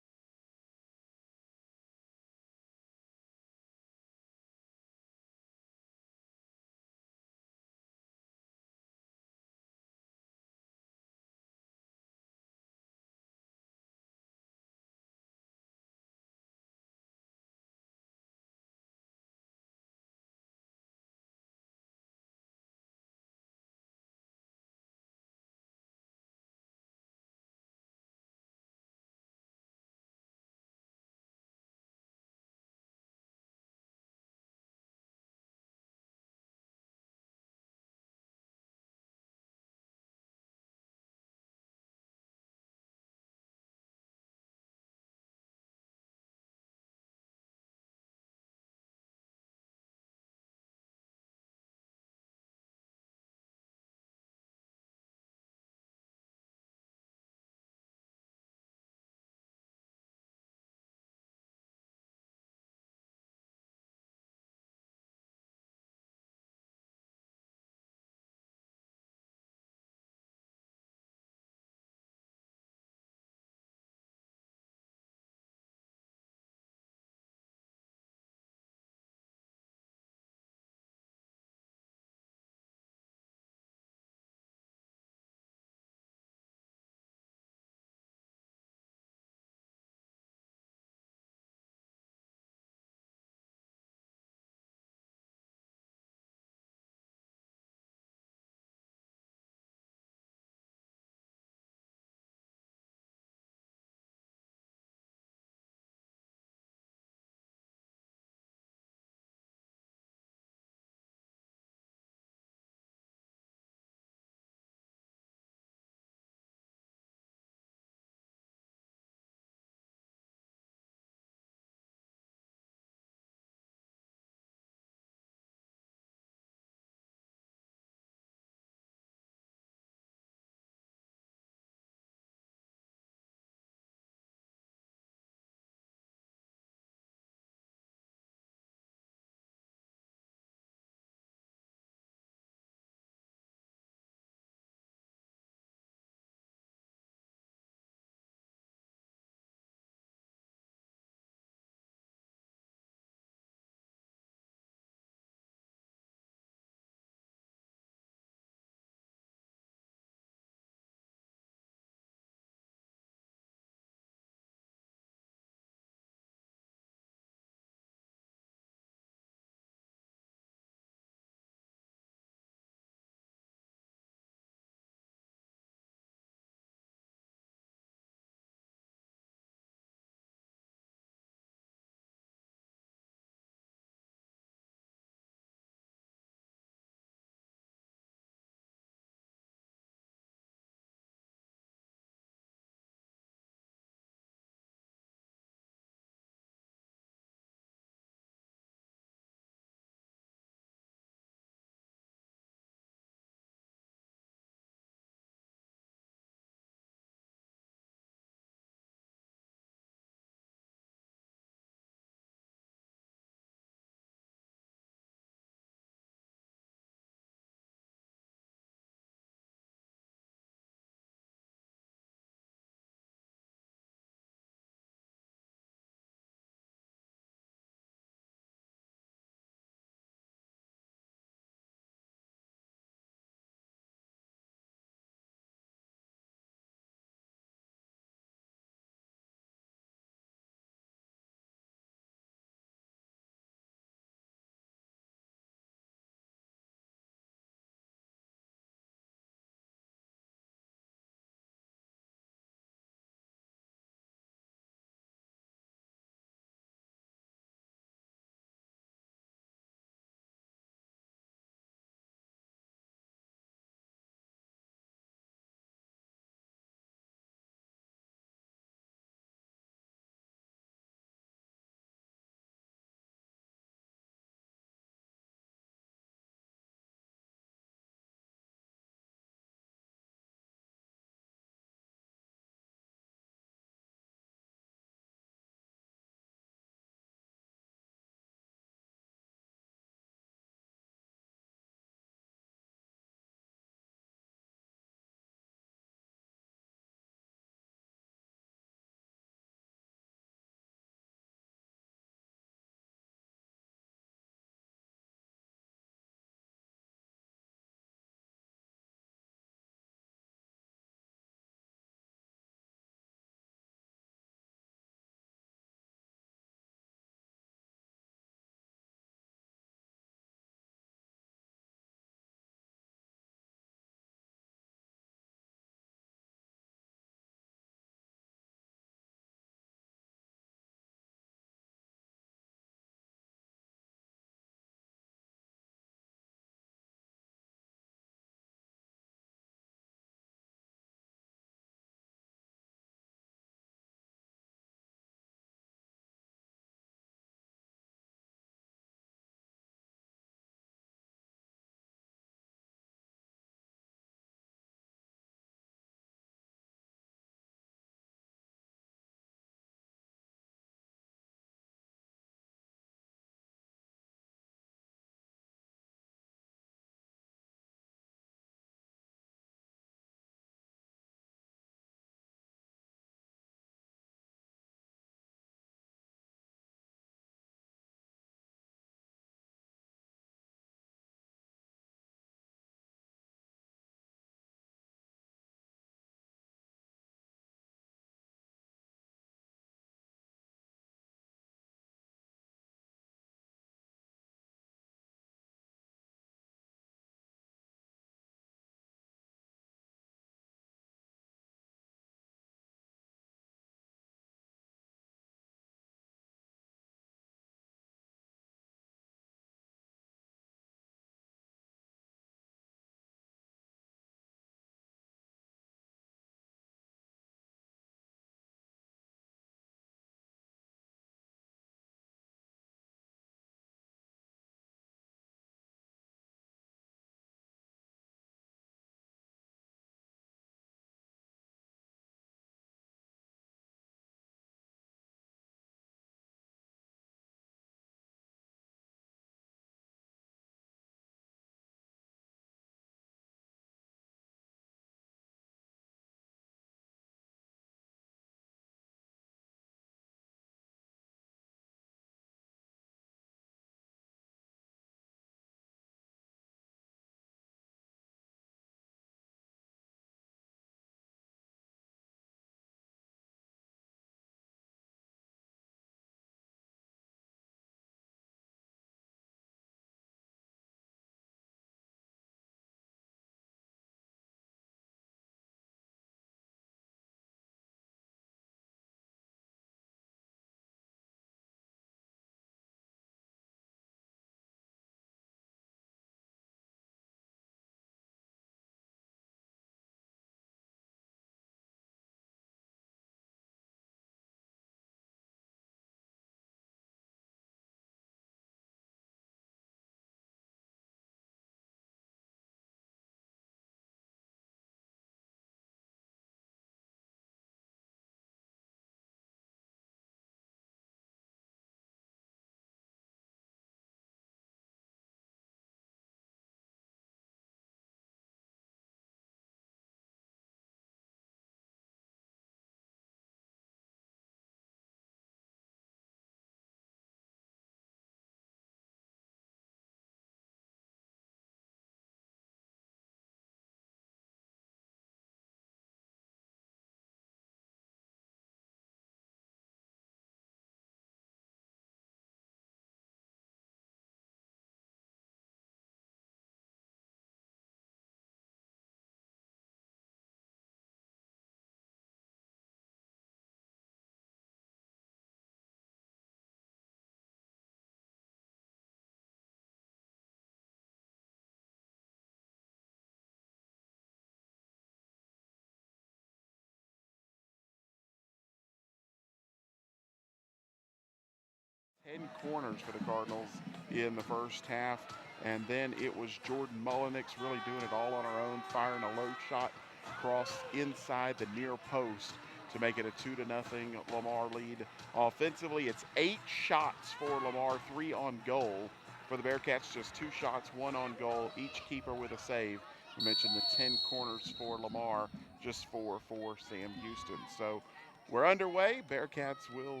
10 corners for the Cardinals in the first half. And then it was Jordan Mullenix really doing it all on her own, firing a low shot across inside the near post to make it a 2-0 Lamar lead. Offensively, it's 8 shots for Lamar, 3 on goal. For the Bearcats, just 2 shots, 1 on goal, each keeper with a save. We mentioned the 10 corners for Lamar, just 4 for Sam Houston. So we're underway. Bearcats will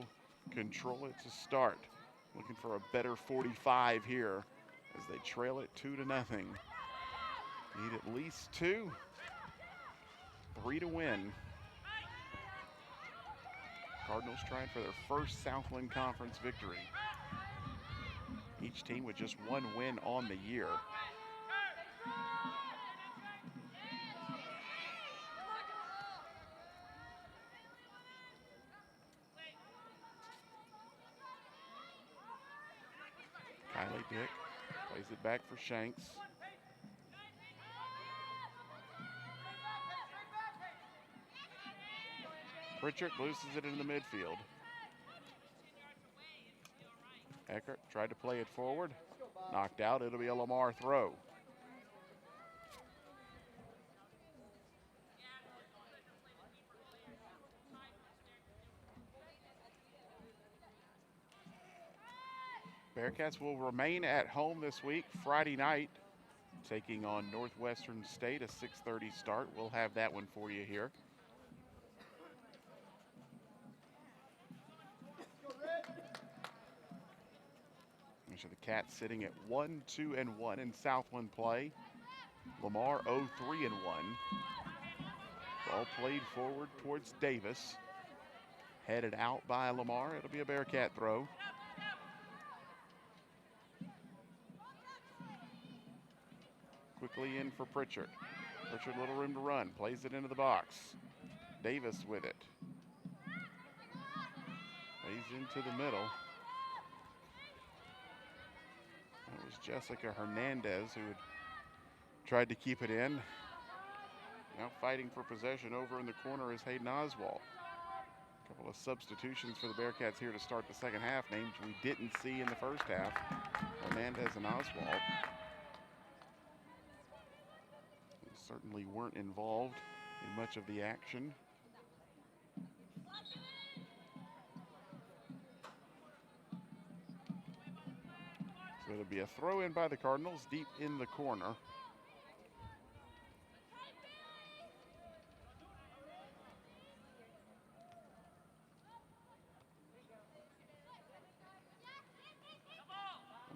control it to start. Looking for a better 45 here as they trail it 2-0. Need at least 2, 3 to win. Cardinals trying for their first Southland Conference victory. Each team with just 1 win on the year. Kylie Dick plays it back for Shanks. Pritchard loses it into the midfield. Eckert tried to play it forward. Knocked out. It'll be a Lamar throw. Bearcats will remain at home this week, Friday night, taking on Northwestern State, a 6:30 start. We'll have that one for you here. So the Cats sitting at 1-2-1 in Southland play. Lamar 0-3-1. Ball played forward towards Davis. Headed out by Lamar. It'll be a Bearcat throw. Quickly in for Pritchard. Pritchard, little room to run. Plays it into the box. Davis with it. Plays into the middle. That was Jessica Hernandez who had tried to keep it in. Now fighting for possession over in the corner is Hayden Oswald. A couple of substitutions for the Bearcats here to start the second half. Names we didn't see in the first half. Hernandez and Oswald. Certainly weren't involved in much of the action. So it'll be a throw in by the Cardinals deep in the corner.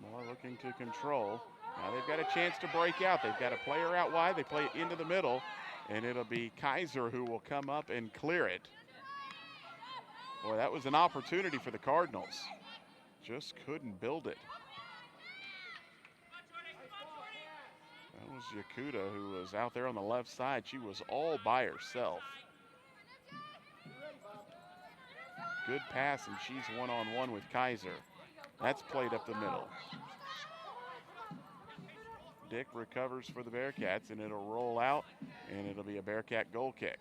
Lamar looking to control. Now they've got a chance to break out. They've got a player out wide. They play it into the middle, and it'll be Kaiser who will come up and clear it. Boy, that was an opportunity for the Cardinals. Just couldn't build it. That was Yakuta who was out there on the left side. She was all by herself. Good pass, and she's one-on-one with Kaiser. That's played up the middle. Dick recovers for the Bearcats, and it'll roll out, and it'll be a Bearcat goal kick.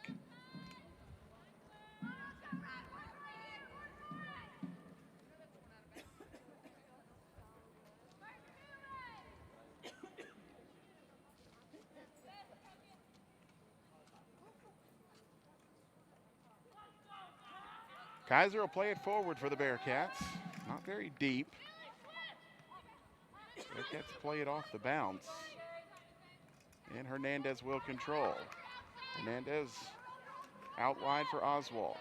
Kaiser will play it forward for the Bearcats. Not very deep. Bearcats play it off the bounce. And Hernandez will control. Hernandez out wide for Oswald.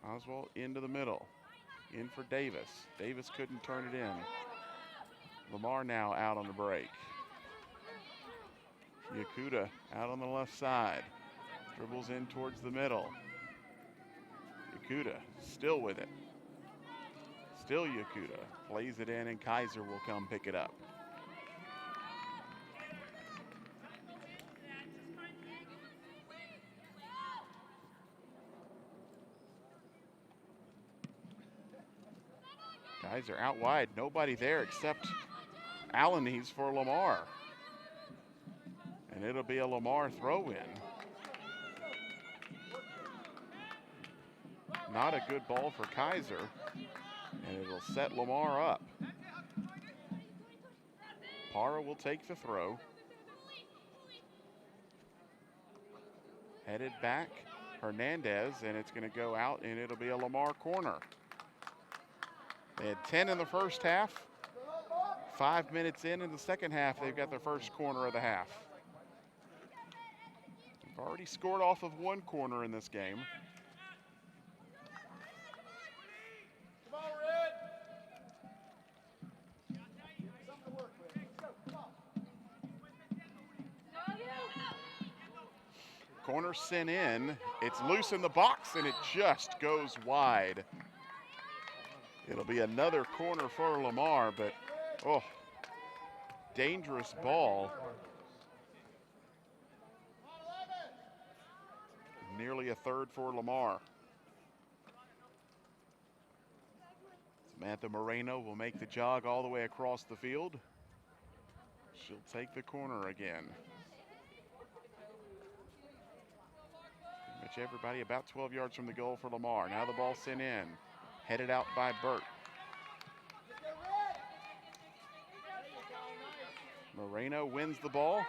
Oswald into the middle. In for Davis. Davis couldn't turn it in. Lamar now out on the break. Yakuta out on the left side. Dribbles in towards the middle. Yakuta still with it. Still Yakuta. Plays it in, and Kaiser will come pick it up. Kaiser out wide. Nobody there except Alanis for Lamar. And it'll be a Lamar throw-in. Not a good ball for Kaiser, and it'll set Lamar up. Parra will take the throw. Headed back, Hernandez, and it's going to go out, and it'll be a Lamar corner. They had 10 in the first half. 5 minutes in the second half, they've got their first corner of the half. They've already scored off of one corner in this game. Corner sent in. It's loose in the box, and it just goes wide. It'll be another corner for Lamar, but oh, dangerous ball. Nearly a third for Lamar. Samantha Moreno will make the jog all the way across the field. She'll take the corner again. Pretty much everybody about 12 yards from the goal for Lamar. Now the ball sent in. Headed out by Burt. Moreno wins the ball.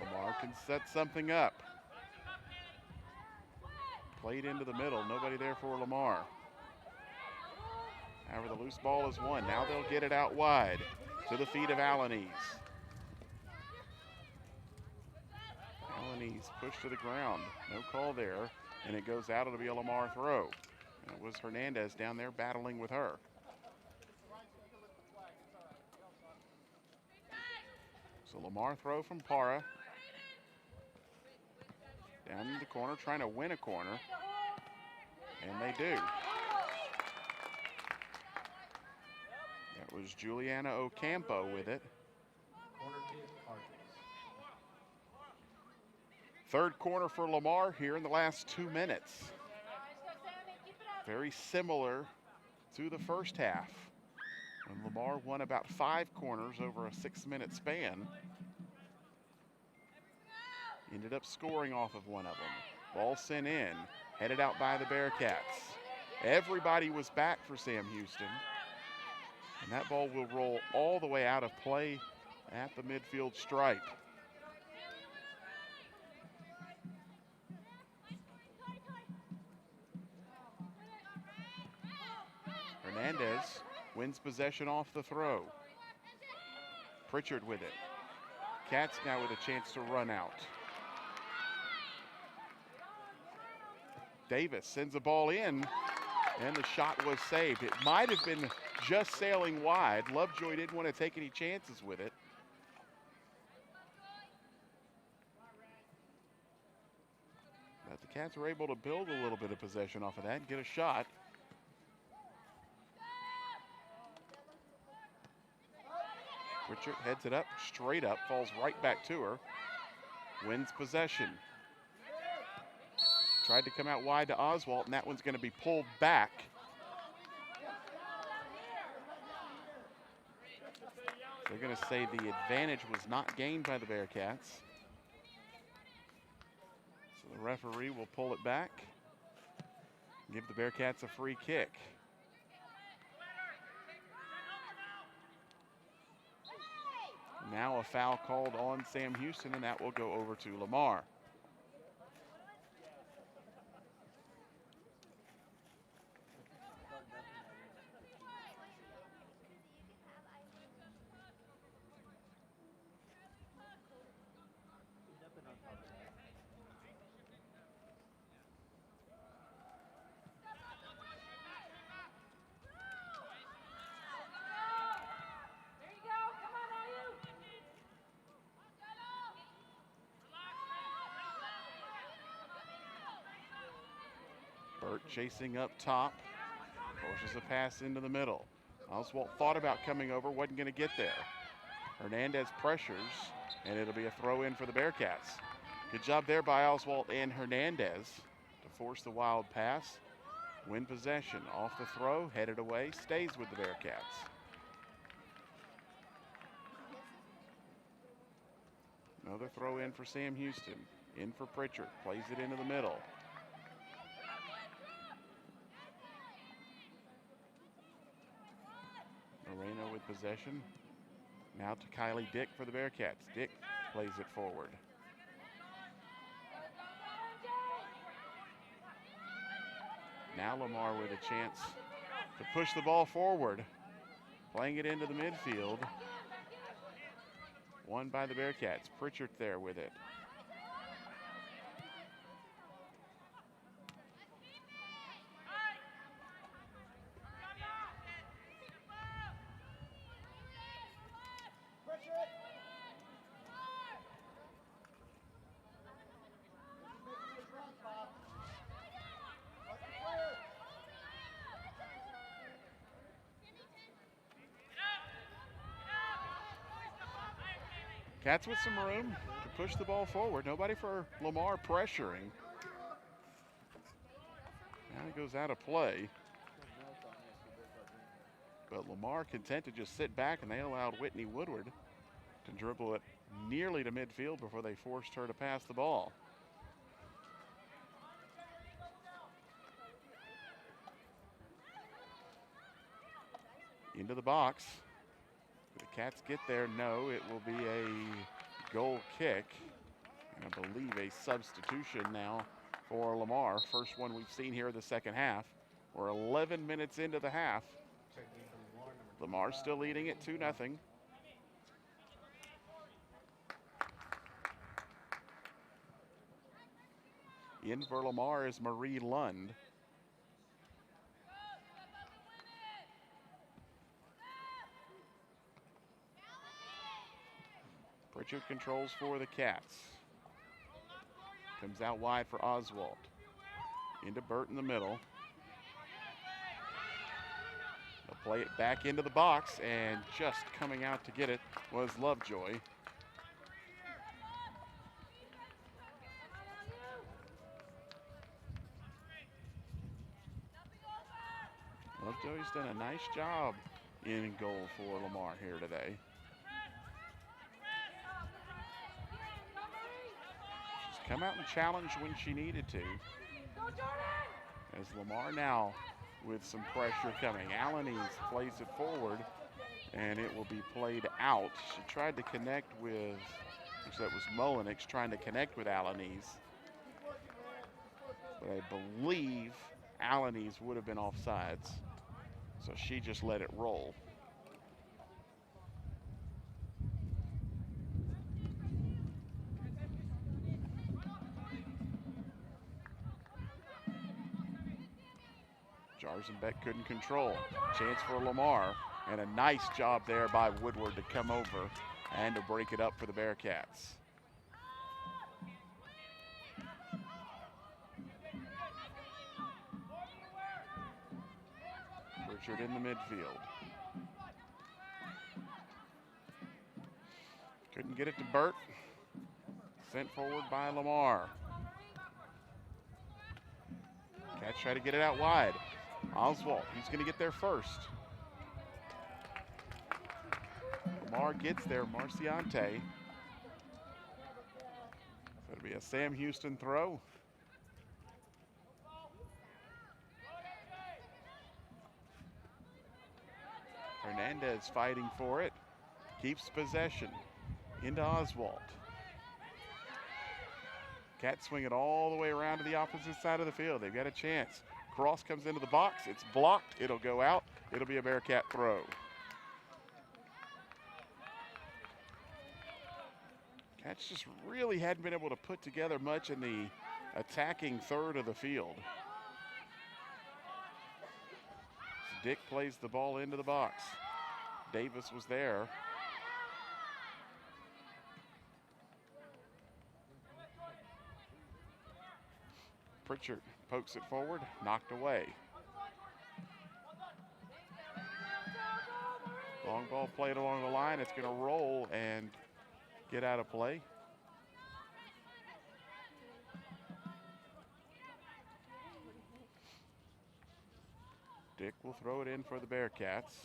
Lamar can set something up. Played into the middle. Nobody there for Lamar. However, the loose ball is won. Now they'll get it out wide to the feet of Alanese. Alanese pushed to the ground. No call there, and it goes out. It'll be a Lamar throw. And it was Hernandez down there battling with her. So Lamar throw from Parra. Down in the corner, trying to win a corner. And they do. That was Juliana Ocampo with it. Third corner for Lamar here in the last 2 minutes. Very similar to the first half, when Lamar won about 5 corners over a 6-minute span. Ended up scoring off of one of them. Ball sent in, headed out by the Bearcats. Everybody was back for Sam Houston. And that ball will roll all the way out of play at the midfield stripe. Hernandez wins possession off the throw. Pritchard with it. Cats now with a chance to run out. Davis sends the ball in, and the shot was saved. It might have been just sailing wide. Lovejoy didn't want to take any chances with it. But the Cats were able to build a little bit of possession off of that and get a shot. Pritchard heads it up, straight up, falls right back to her. Wins possession. Tried to come out wide to Oswalt, and that one's going to be pulled back. They're going to say the advantage was not gained by the Bearcats. So the referee will pull it back, give the Bearcats a free kick. Now a foul called on Sam Houston, and that will go over to Lamar. Burt chasing up top, forces a pass into the middle. Oswalt thought about coming over, wasn't going to get there. Hernandez pressures, and it'll be a throw in for the Bearcats. Good job there by Oswalt and Hernandez to force the wild pass. Win possession, off the throw, headed away, stays with the Bearcats. Another throw in for Sam Houston. In for Pritchard, plays it into the middle. Moreno with possession. Now to Kylie Dick for the Bearcats. Dick plays it forward. Now Lamar with a chance to push the ball forward. Playing it into the midfield. Won by the Bearcats. Pritchard there with it. Cats with some room to push the ball forward. Nobody for Lamar pressuring. Now he goes out of play. But Lamar content to just sit back, and they allowed Whitney Woodward to dribble it nearly to midfield before they forced her to pass the ball. Into the box. The Cats get there. No, it will be a goal kick. And I believe a substitution now for Lamar. First one we've seen here in the second half. We're 11 minutes into the half. Lamar's still leading it 2-0. In for Lamar is Marie Lund. Pritchard controls for the Cats. Comes out wide for Oswald. Into Burt in the middle. They'll play it back into the box, and just coming out to get it was Lovejoy. Lovejoy's done a nice job in goal for Lamar here today. She's come out and challenged when she needed to. As Lamar now with some pressure coming. Alanis plays it forward, and it will be played out. She tried to connect with, that was Mullenix trying to connect with Alanis. But I believe Alanis would have been offsides. So she just let it roll. Jarzenbeck couldn't control. Chance for Lamar, and a nice job there by Woodward to come over and to break it up for the Bearcats. Pritchard in the midfield. Couldn't get it to Burt. Sent forward by Lamar. Cats try to get it out wide. Oswald, he's going to get there first. Lamar gets there, Marciante. So it'll be a Sam Houston throw. Hernandez fighting for it. Keeps possession. Into Oswald. Cats swing it all the way around to the opposite side of the field. They've got a chance. Cross comes into the box. It's blocked. It'll go out. It'll be a Bearcat throw. Cats just really hadn't been able to put together much in the attacking third of the field. Dick plays the ball into the box. Davis was there. Pritchard pokes it forward, knocked away. Long ball played along the line. It's going to roll and get out of play. Dick will throw it in for the Bearcats.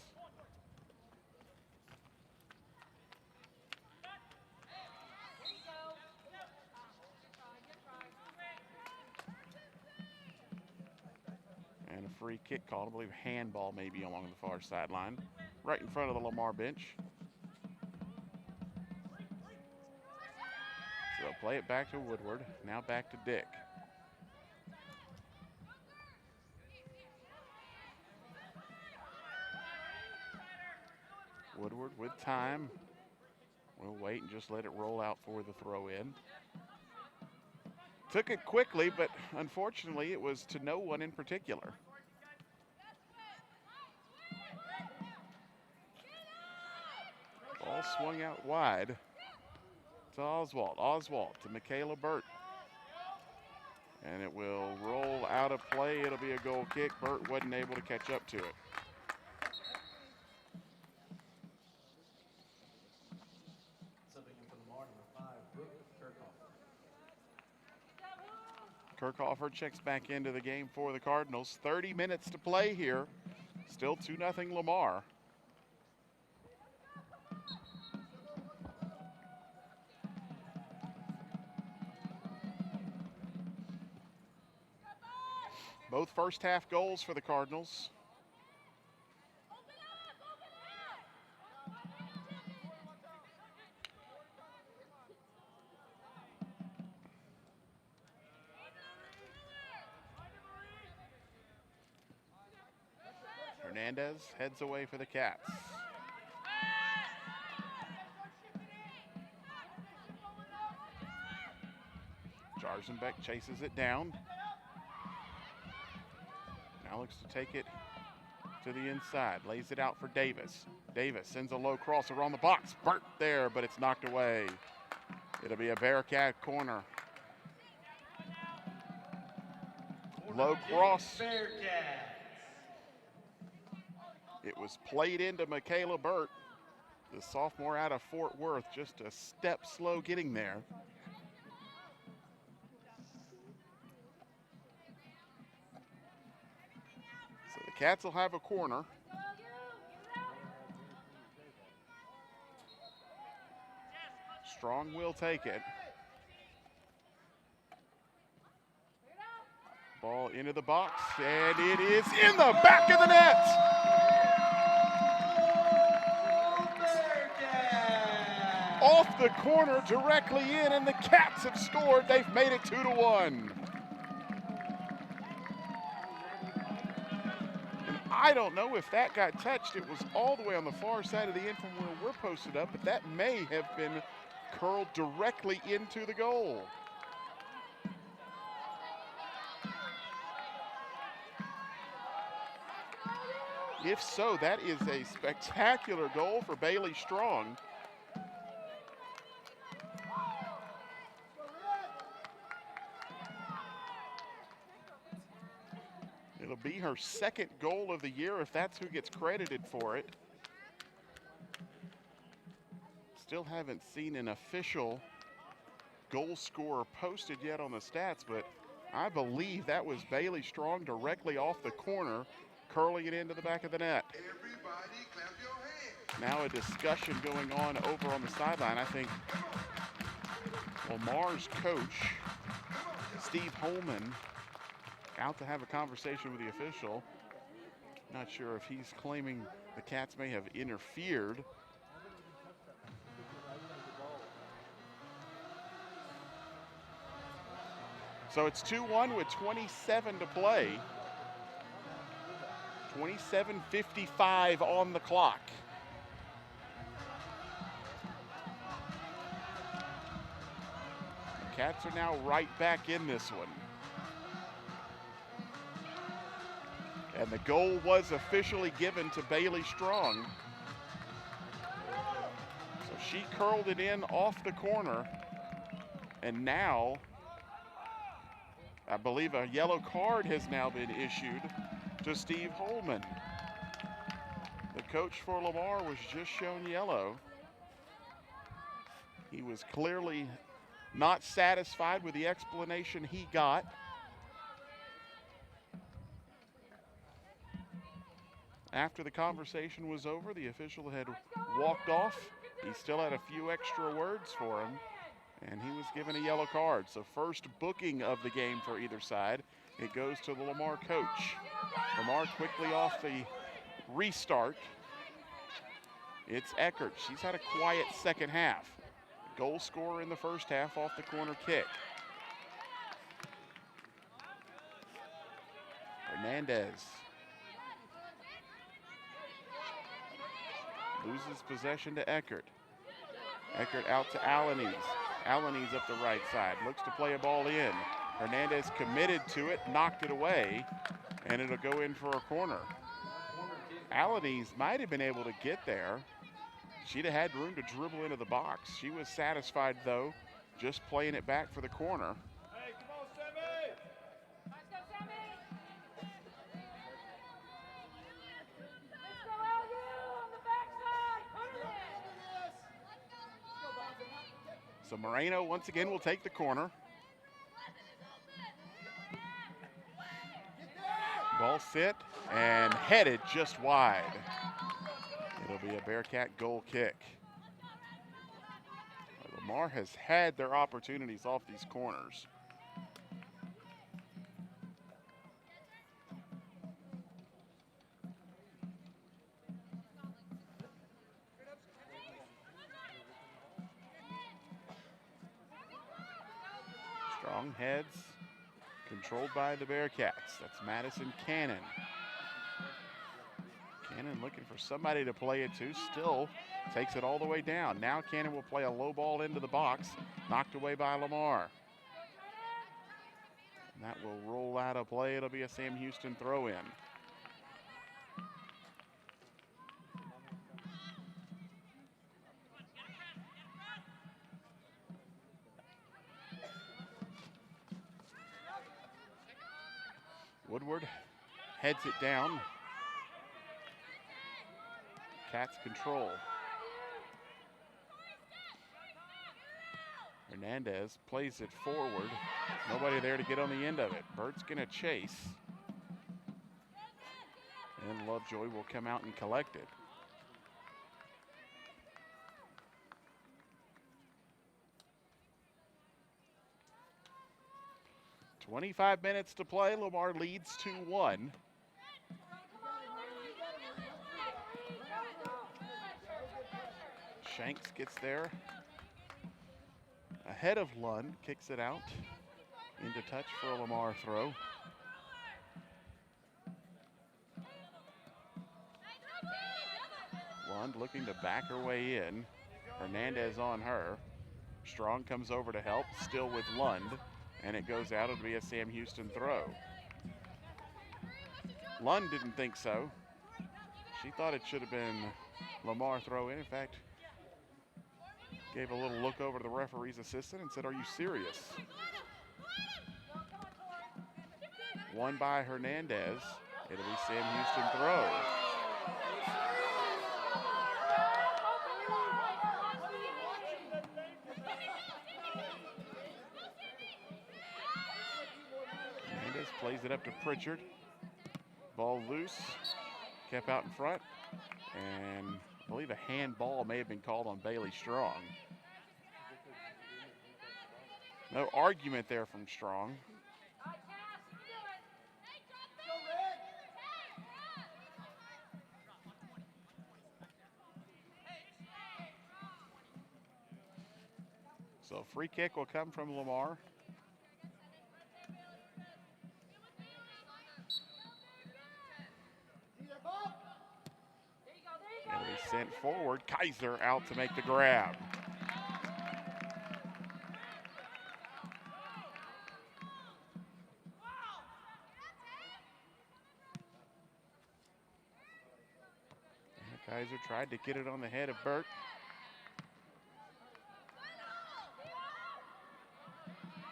And a free kick called, I believe handball maybe along the far sideline. right in front of the Lamar bench. So they'll play it back to Woodward. Now back to Dick. Woodward with time. We'll wait and just let it roll out for the throw in. Took it quickly, but unfortunately it was to no one in particular. Ball swung out wide to Oswald. Oswald to Michaela Burt. And it will roll out of play. It'll be a goal kick. Burt wasn't able to catch up to it. Kirchhofer checks back into the game for the Cardinals. 30 minutes to play here. Still 2-0 Lamar. Both first half goals for the Cardinals. Hernandez heads away for the Cats. Jarzenbeck chases it down. Now looks to take it to the inside. Lays it out for Davis. Davis sends a low cross around the box. Burt there, but it's knocked away. It'll be a Bearcat corner. Low cross. It was played into Michaela Burt, the sophomore out of Fort Worth, just a step slow getting there. So the Cats will have a corner. Strong will take it. Ball into the box, and it is in the back of the net. Off the corner, directly in, and the Cats have scored. They've made it 2-1. And I don't know if that got touched. It was all the way on the far side of the end from where we're posted up, but that may have been curled directly into the goal. If so, that is a spectacular goal for Bailey Strong. It'll be her second goal of the year if that's who gets credited for it. Still haven't seen an official goal scorer posted yet on the stats, but I believe that was Bailey Strong directly off the corner, curling it into the back of the net. Everybody clap your hands. Now a discussion going on over on the sideline. I think Lamar's coach, Steve Holman, out to have a conversation with the official. Not sure if he's claiming the Cats may have interfered. So it's 2-1 with 27 to play. 27:55 on the clock. The Cats are now right back in this one. And the goal was officially given to Bailey Strong. So she curled it in off the corner. And now, I believe a yellow card has now been issued to Steve Holman. The coach for Lamar was just shown yellow. He was clearly not satisfied with the explanation he got. After the conversation was over, the official had walked off. He still had a few extra words for him, and he was given a yellow card. So first booking of the game for either side. It goes to the Lamar coach. Lamar quickly off the restart. It's Eckert. She's had a quiet second half. Goal scorer in the first half off the corner kick. Hernandez loses possession to Eckert. Eckert out to Alanis. Alanis up the right side, looks to play a ball in. Hernandez committed to it, knocked it away, and it'll go in for a corner. Alanis might have been able to get there. She'd have had room to dribble into the box. She was satisfied, though, just playing it back for the corner. Hey, come on, Sammy! Let's go, Sammy! Let's go, LU on the backside! Put it in! So Moreno once again will take the corner. Ball sit and headed just wide. It'll be a Bearcat goal kick. Lamar has had their opportunities off these corners. Strong heads, controlled by the Bearcats. That's Madison Cannon. Cannon looking for somebody to play it to, still takes it all the way down. Now Cannon will play a low ball into the box, knocked away by Lamar. And that will roll out of play. It'll be a Sam Houston throw in. Woodward heads it down. Cats control. Hernandez plays it forward. Nobody there to get on the end of it. Bert's gonna chase. And Lovejoy will come out and collect it. .25 minutes to play. Lamar leads 2-1. Shanks gets there ahead of Lund, kicks it out into touch for a Lamar throw. Lund looking to back her way in. Hernandez on her. Strong comes over to help, still with Lund, and it goes out. It'll be a Sam Houston throw. Lund didn't think so. She thought it should have been Lamar throw in. In fact, gave a little look over to the referee's assistant and said, "Are you serious?" Won by Hernandez. It'll be Sam Houston throw. Hernandez plays it up to Pritchard. Ball loose, kept out in front, and I believe a handball may have been called on Bailey Strong. No argument there from Strong. So free kick will come from Lamar. And he sent forward. Kaiser out to make the grab. Kaiser tried to get it on the head of Burt.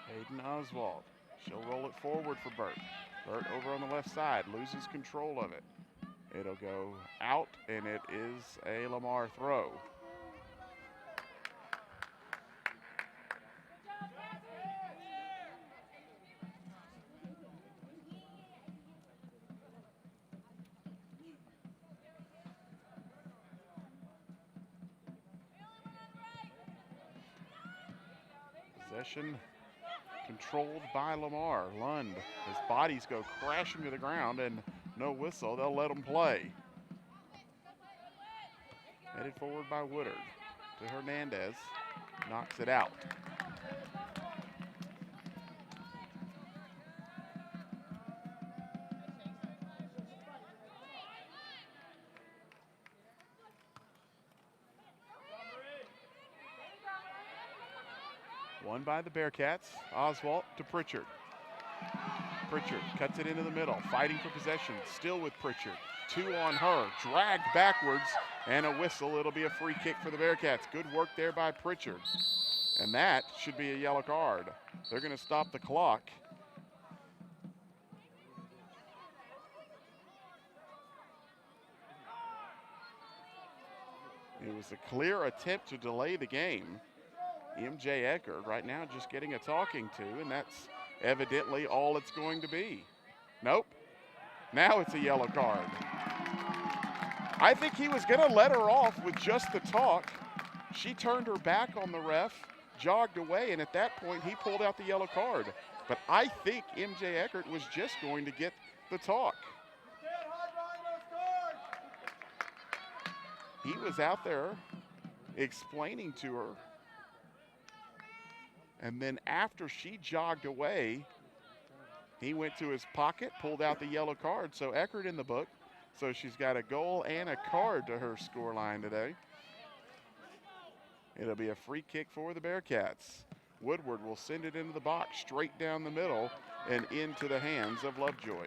Hayden Oswald. She'll roll it forward for Burt. Burt over on the left side, loses control of it. It'll go out, and it is a Lamar throw. Possession controlled by Lamar. Lund, his bodies go crashing to the ground, and no whistle. They'll let him play. Headed forward by Woodard to Hernandez. Knocks it out. Won by the Bearcats. Oswalt to Pritchard. Pritchard cuts it into the middle, fighting for possession, still with Pritchard. 2 on her, dragged backwards, and a whistle. It'll be a free kick for the Bearcats. Good work there by Pritchard. And that should be a yellow card. They're going to stop the clock. It was a clear attempt to delay the game. MJ Eckert right now just getting a talking to, and that's evidently all it's going to be. Nope. Now it's a yellow card. I think he was going to let her off with just the talk. She turned her back on the ref, jogged away, and at that point he pulled out the yellow card. But I think MJ Eckert was just going to get the talk. He was out there explaining to her. And then after she jogged away, he went to his pocket, pulled out the yellow card. So Eckert in the book. So she's got a goal and a card to her score line today. It'll be a free kick for the Bearcats. Woodward will send it into the box, straight down the middle and into the hands of Lovejoy.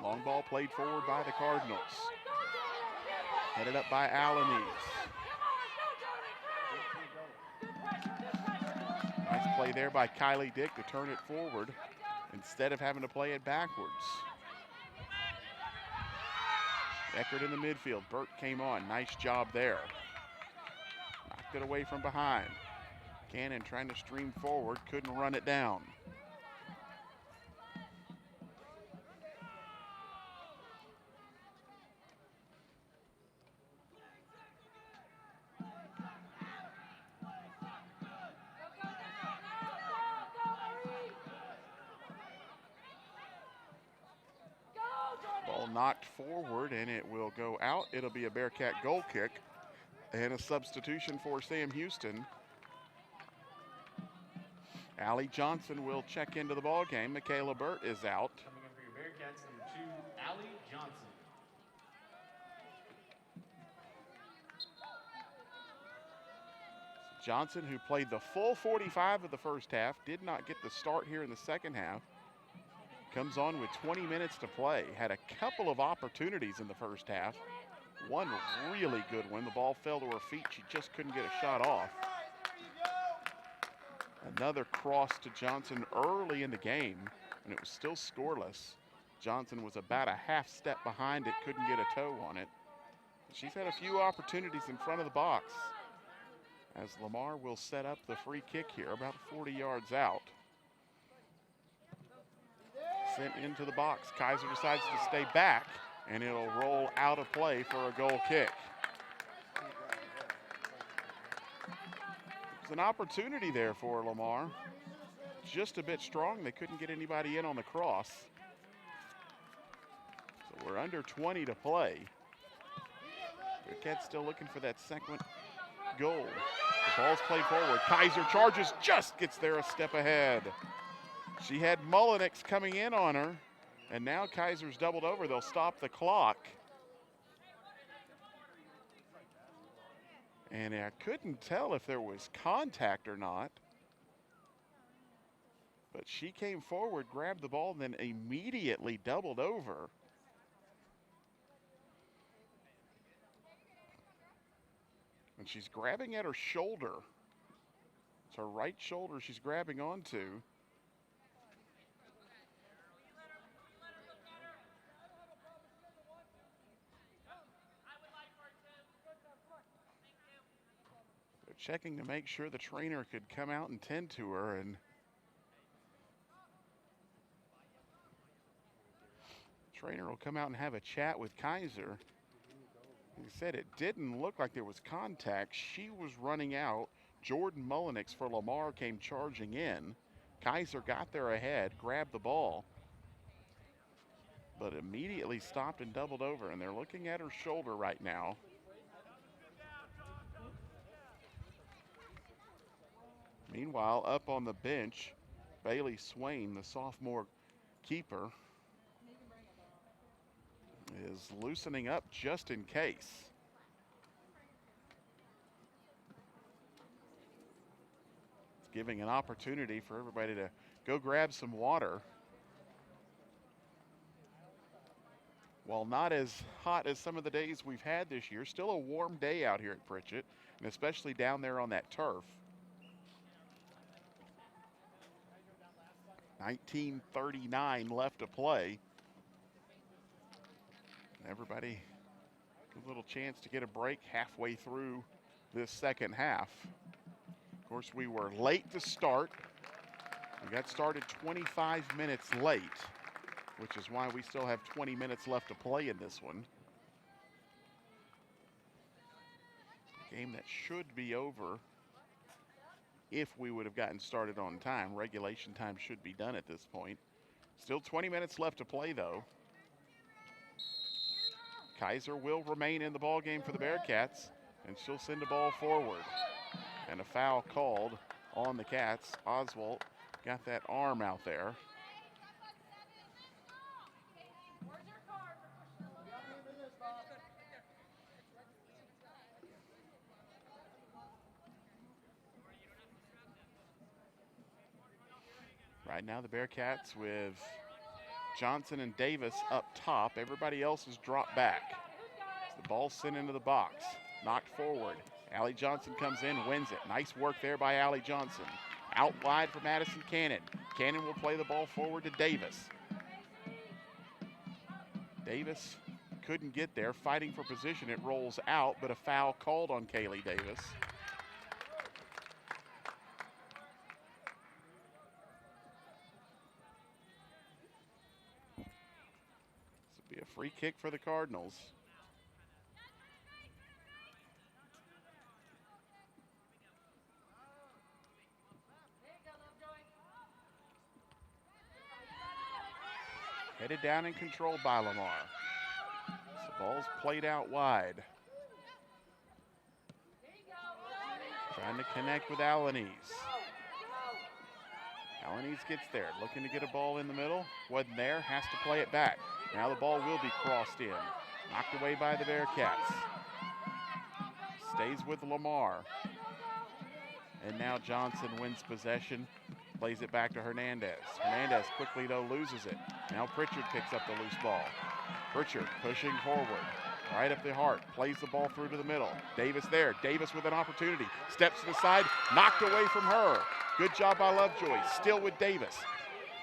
Long ball played forward by the Cardinals. Headed up by Alanis. Nice play there by Kylie Dick to turn it forward instead of having to play it backwards. Eckert in the midfield. Burt came on. Nice job there. Knocked it away from behind. Cannon trying to stream forward. Couldn't run it down. Knocked forward and it will go out. It'll be a Bearcat goal kick and a substitution for Sam Houston. Allie Johnson will check into the ball game. Michaela Burt is out. Coming in for your Bearcats, number 2, Allie Johnson. Johnson, who played the full 45 of the first half, did not get the start here in the second half. Comes on with 20 minutes to play. Had a couple of opportunities in the first half. One really good one. The ball fell to her feet. She just couldn't get a shot off. Another cross to Johnson early in the game, and it was still scoreless. Johnson was about a half step behind it, couldn't get a toe on it. She's had a few opportunities in front of the box as Lamar will set up the free kick here about 40 yards out. Sent into the box. Kaiser decides to stay back, and it'll roll out of play for a goal kick. There's an opportunity there for Lamar. Just a bit strong. They couldn't get anybody in on the cross. So we're under 20 to play. Bearcats still looking for that second goal. The ball's played forward. Kaiser charges, just gets there a step ahead. She had Mullenix coming in on her, and now Kaiser's doubled over. They'll stop the clock. And I couldn't tell if there was contact or not. But she came forward, grabbed the ball, and then immediately doubled over. And she's grabbing at her shoulder. It's her right shoulder she's grabbing onto. Checking to make sure the trainer could come out and tend to her, and the trainer will come out and have a chat with Kaiser. He said it didn't look like there was contact. She was running out Jordan Mullenix for Lamar came charging in. Kaiser got there ahead, grabbed the ball, but immediately stopped and doubled over, and they're looking at her shoulder right now. Meanwhile, up on the bench, Bailey Swain, the sophomore keeper, is loosening up just in case. It's giving an opportunity for everybody to go grab some water. While not as hot as some of the days we've had this year, still a warm day out here at Pritchett, and especially down there on that turf. 19:39 left to play. Everybody a little chance to get a break halfway through this second half. Of course, we were late to start. We got started 25 minutes late, which is why we still have 20 minutes left to play in this one. A game that should be over if we would have gotten started on time. Regulation time should be done at this point. Still 20 minutes left to play, though. Kaiser will remain in the ball game for the Bearcats, and she'll send the ball forward. And a foul called on the Cats. Oswald got that arm out there. Right now, the Bearcats with Johnson and Davis up top. Everybody else has dropped back. As the ball's sent into the box, knocked forward. Allie Johnson comes in, wins it. Nice work there by Allie Johnson. Out wide for Madison Cannon. Cannon will play the ball forward to Davis. Davis couldn't get there, fighting for position. It rolls out, but a foul called on Kaylee Davis. This will be a free kick for the Cardinals. Headed down and controlled by Lamar. The ball's played out wide. Trying to connect with Alanese. Alanese gets there, looking to get a ball in the middle. Wasn't there, has to play it back. Now the ball will be crossed in. Knocked away by the Bearcats. Stays with Lamar. And now Johnson wins possession. Plays it back to Hernandez. Hernandez quickly, though, loses it. Now Pritchard picks up the loose ball. Pritchard pushing forward. Right up the heart. Plays the ball through to the middle. Davis there. Davis with an opportunity. Steps to the side. Knocked away from her. Good job by Lovejoy. Still with Davis.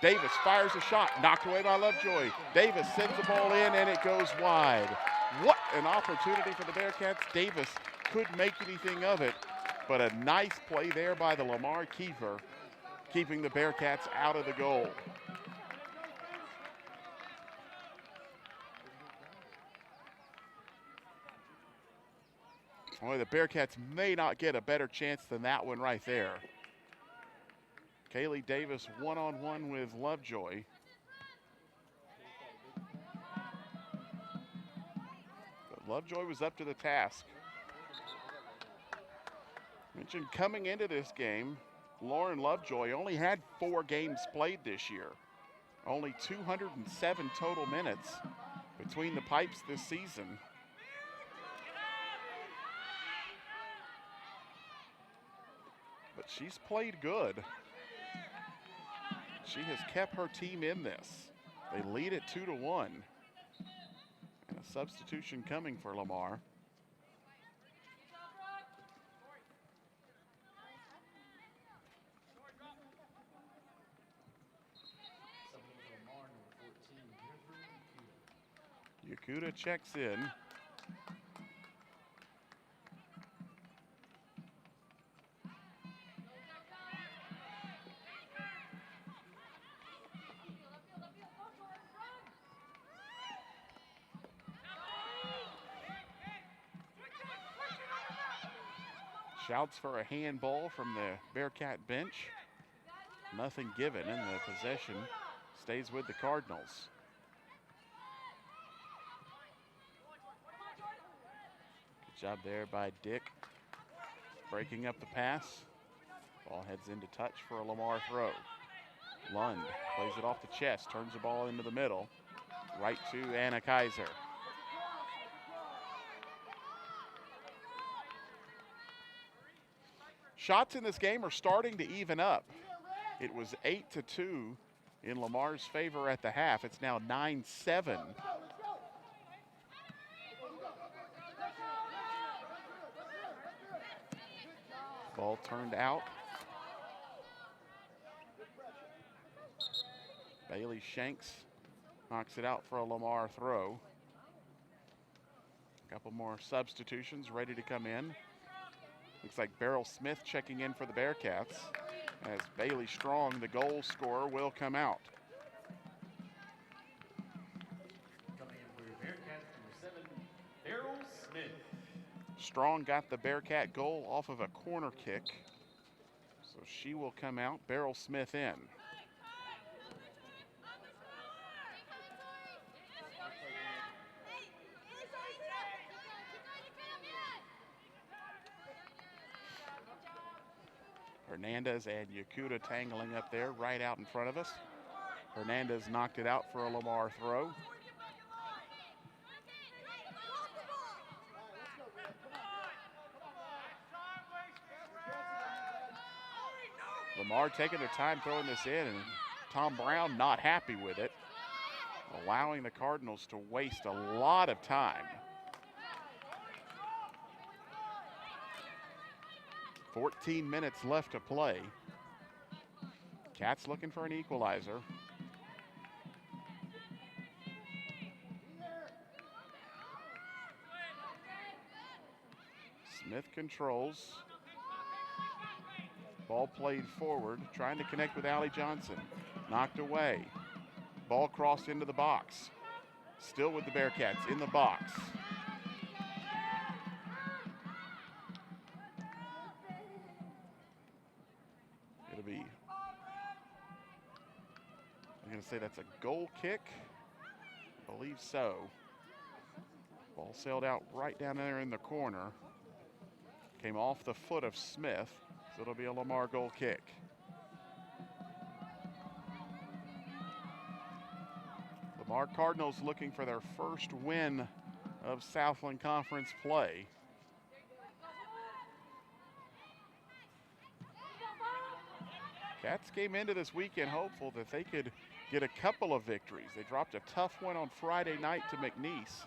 Davis fires a shot. Knocked away by Lovejoy. Davis sends the ball in, and it goes wide. What an opportunity for the Bearcats. Davis couldn't make anything of it, but a nice play there by the Lamar keeper, keeping the Bearcats out of the goal. Boy, the Bearcats may not get a better chance than that one right there. Kaylee Davis one-on-one with Lovejoy. But Lovejoy was up to the task. Mentioned coming into this game, Lauren Lovejoy only had 4 games played this year. Only 207 total minutes between the pipes this season. But she's played good. She has kept her team in this. They lead it 2-1. And a substitution coming for Lamar. Yakuta checks in. Shouts for a handball from the Bearcat bench. Nothing given, and the possession stays with the Cardinals. Good job there by Dick, breaking up the pass. Ball heads into touch for a Lamar throw. Lund plays it off the chest, turns the ball into the middle, right to Anna Kaiser. Shots in this game are starting to even up. It was 8-2 in Lamar's favor at the half. It's now 9-7. Ball turned out. Bailey Shanks knocks it out for a Lamar throw. A couple more substitutions ready to come in. Looks like Beryl Smith checking in for the Bearcats, as Bailey Strong, the goal scorer, will come out. Coming in for your Bearcats, number 7, Beryl Smith. Strong got the Bearcat goal off of a corner kick, so she will come out. Beryl Smith in. Hernandez and Yakuta tangling up there right out in front of us. Hernandez knocked it out for a Lamar throw. Lamar taking their time throwing this in, and Tom Brown not happy with it, allowing the Cardinals to waste a lot of time. 14 minutes left to play. Cats looking for an equalizer. Smith controls. Ball played forward, trying to connect with Allie Johnson. Knocked away. Ball crossed into the box. Still with the Bearcats in the box. It'll be, I'm going to say that's a goal kick. I believe so. Ball sailed out right down there in the corner. Came off the foot of Smith, so it'll be a Lamar goal kick. Lamar Cardinals looking for their first win of Southland Conference play. Cats came into this weekend hopeful that they could get a couple of victories. They dropped a tough one on Friday night to McNeese.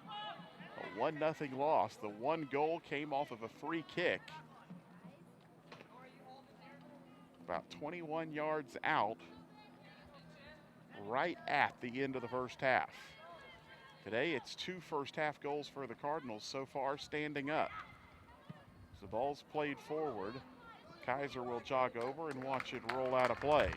A 1-0 loss. The one goal came off of a free kick. About 21 yards out, right at the end of the first half. Today it's 2 first half goals for the Cardinals so far, standing up. So the ball's played forward. Kaiser will jog over and watch it roll out of play.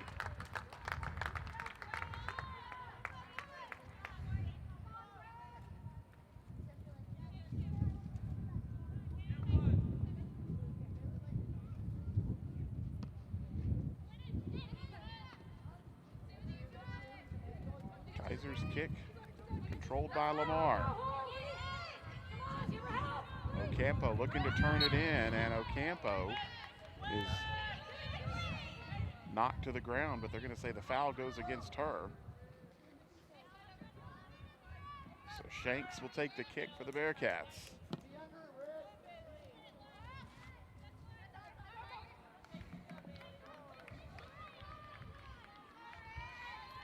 Kaiser's kick controlled by Lamar. Ocampo looking to turn it in, and Ocampo is knocked to the ground, but they're going to say the foul goes against her. So Shanks will take the kick for the Bearcats.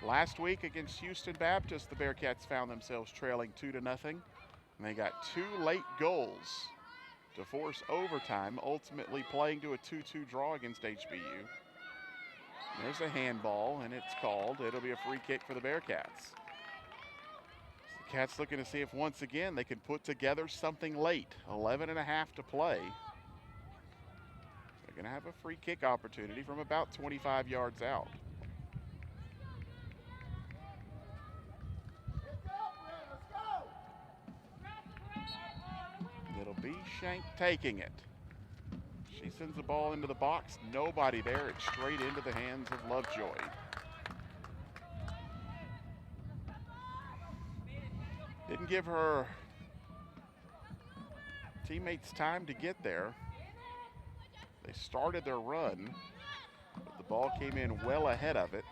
Last week against Houston Baptist, the Bearcats found themselves trailing 2-0, and they got 2 late goals to force overtime, ultimately playing to a 2-2 draw against HBU. There's a handball, and it's called. It'll be a free kick for the Bearcats. The Cats looking to see if once again they can put together something late. 11 and a half to play. They're going to have a free kick opportunity from about 25 yards out. It'll be Shank taking it. She sends the ball into the box. Nobody there. It's straight into the hands of Lovejoy. Didn't give her teammates time to get there. They started their run, but the ball came in well ahead of it.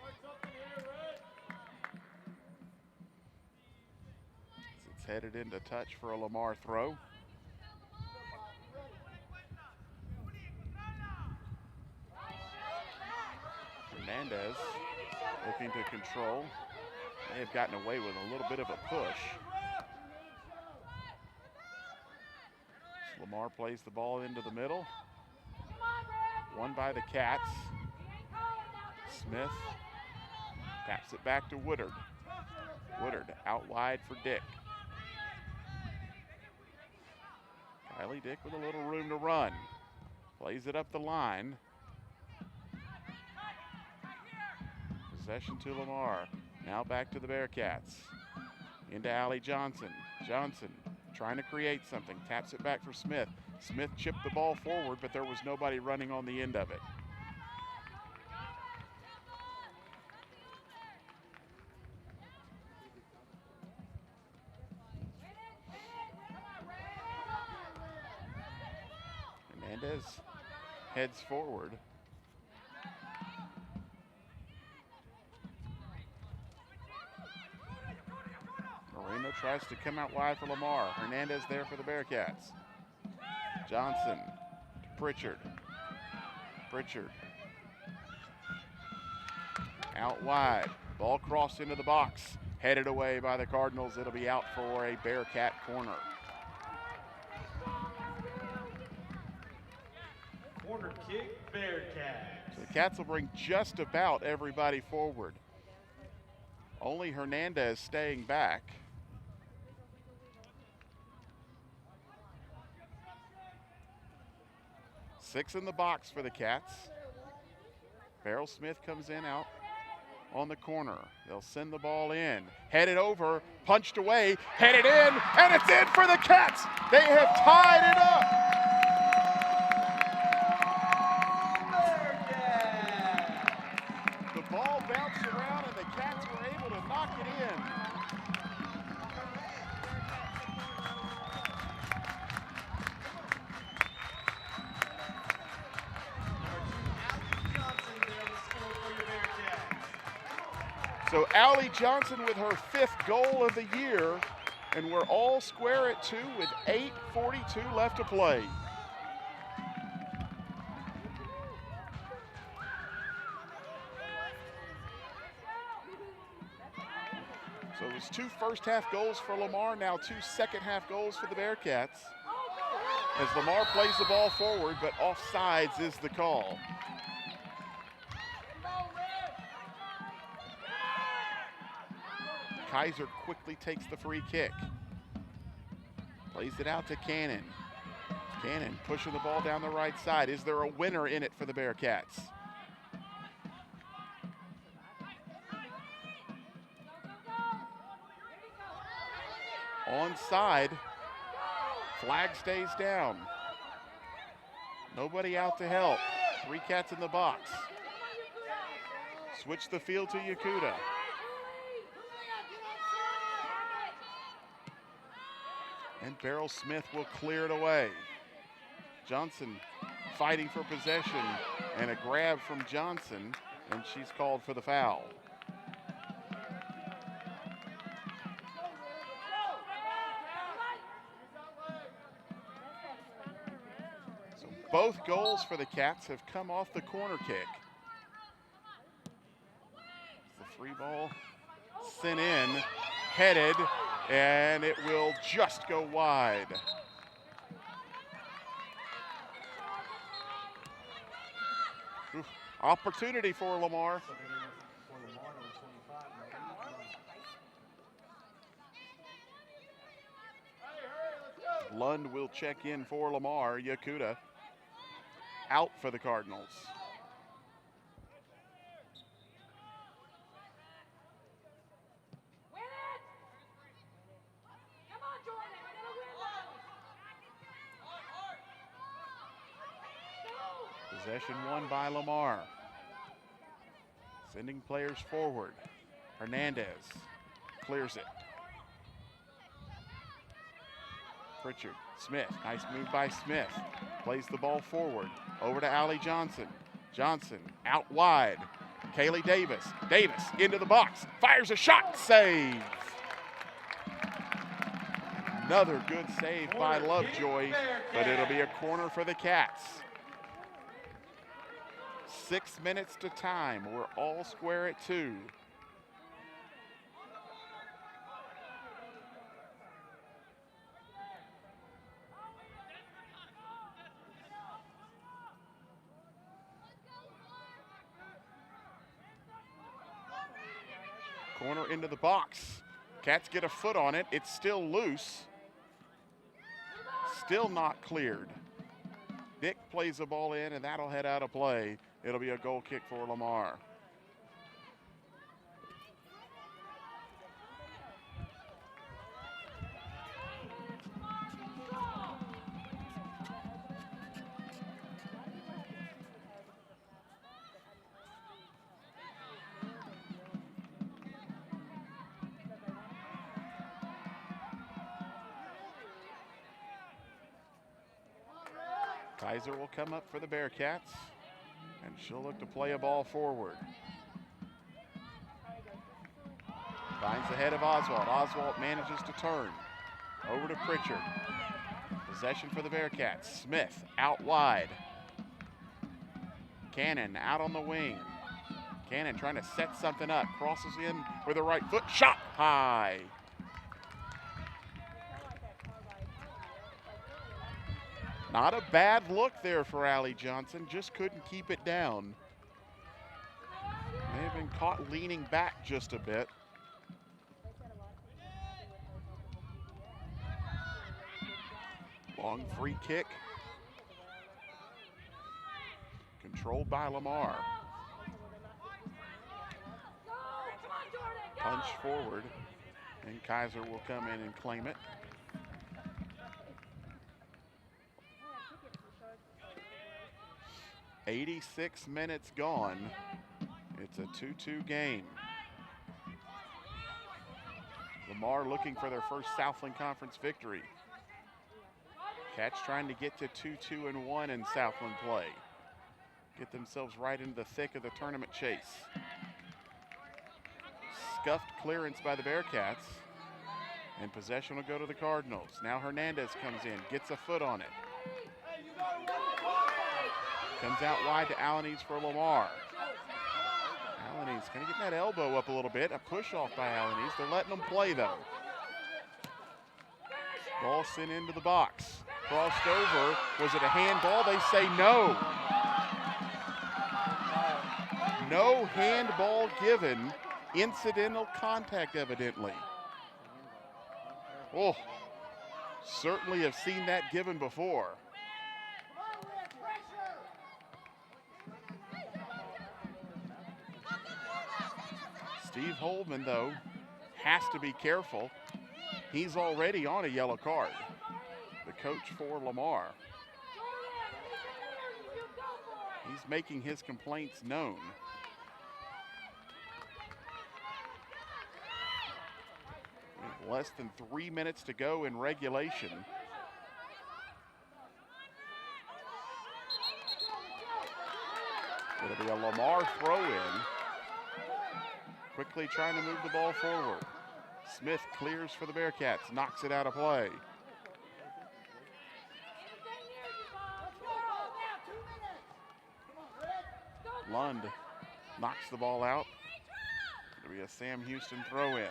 It's headed into touch for a Lamar throw. Hernandez looking to control. May have gotten away with a little bit of a push. Lamar plays the ball into the middle. Won by the Cats. Smith taps it back to Woodard. Woodard out wide for Dick. Kylie Dick with a little room to run. Plays it up the line. Possession to Lamar. Now back to the Bearcats. Into Allie Johnson. Johnson trying to create something. Taps it back for Smith. Smith chipped the ball forward, but there was nobody running on the end of it. Hernandez heads forward. Moreno tries to come out wide for Lamar. Hernandez there for the Bearcats. Johnson to Pritchard. Pritchard out wide. Ball crossed into the box. Headed away by the Cardinals. It'll be out for a Bearcat corner. Corner kick, Bearcats. So the Cats will bring just about everybody forward. Only Hernandez staying back. Six in the box for the Cats. Beryl Smith comes in out on the corner. They'll send the ball in. Headed over, punched away, headed in, and it's in for the Cats. They have tied it up. The ball bounced around and the Cats were able to knock it in. So Allie Johnson with her 5th goal of the year, and we're all square at 2 with 8:42 left to play. So it was 2 first-half goals for Lamar, now 2 second-half goals for the Bearcats. As Lamar plays the ball forward, but offsides is the call. Kaiser quickly takes the free kick. Plays it out to Cannon. Cannon pushing the ball down the right side. Is there a winner in it for the Bearcats? Onside. Flag stays down. Nobody out to help. 3 Cats in the box. Switch the field to Yakuta. And Beryl Smith will clear it away. Johnson fighting for possession, and a grab from Johnson, and she's called for the foul. So both goals for the Cats have come off the corner kick. The free ball sent in, headed, and it will just go wide. Oof. Opportunity for Lamar. Lund will check in for Lamar. Yakuta out for the Cardinals. Possession won by Lamar. Sending players forward. Hernandez clears it. Pritchard, Smith, nice move by Smith. Plays the ball forward, over to Allie Johnson. Johnson out wide. Kaylee Davis, Davis into the box, fires a shot, save. Another good save by Lovejoy, but it'll be a corner for the Cats. 6 minutes to time, we're all square at 2. Corner into the box. Cats get a foot on it. It's still loose. Still not cleared. Dick plays the ball in, and that'll head out of play. It'll be a goal kick for Lamar. Kaiser will come up for the Bearcats, and she'll look to play a ball forward. Finds the head of Oswald. Oswald manages to turn. Over to Pritchard. Possession for the Bearcats. Smith out wide. Cannon out on the wing. Cannon trying to set something up. Crosses in with the right foot. Shot high. Not a bad look there for Allie Johnson, just couldn't keep it down. May have been caught leaning back just a bit. Long free kick. Controlled by Lamar. Punch forward, and Kaiser will come in and claim it. 86 minutes gone. It's a 2-2 game. Lamar looking for their first Southland Conference victory. Cats trying to get to 2-2-1 in Southland play. Get themselves right into the thick of the tournament chase. Scuffed clearance by the Bearcats, and possession will go to the Cardinals. Now Hernandez comes in, gets a foot on it. Comes out wide to Alanis for Lamar. Alanis kind of getting that elbow up a little bit. A push off by Alanis. They're letting them play though. Ball sent into the box. Crossed over. Was it a handball? They say no. No handball given. Incidental contact evidently. Oh, certainly have seen that given before. Steve Holman, though, has to be careful. He's already on a yellow card, the coach for Lamar. He's making his complaints known. With less than 3 minutes to go in regulation. It'll be a Lamar throw-in. Quickly trying to move the ball forward. Smith clears for the Bearcats, knocks it out of play. Lund knocks the ball out. It'll be a Sam Houston throw-in.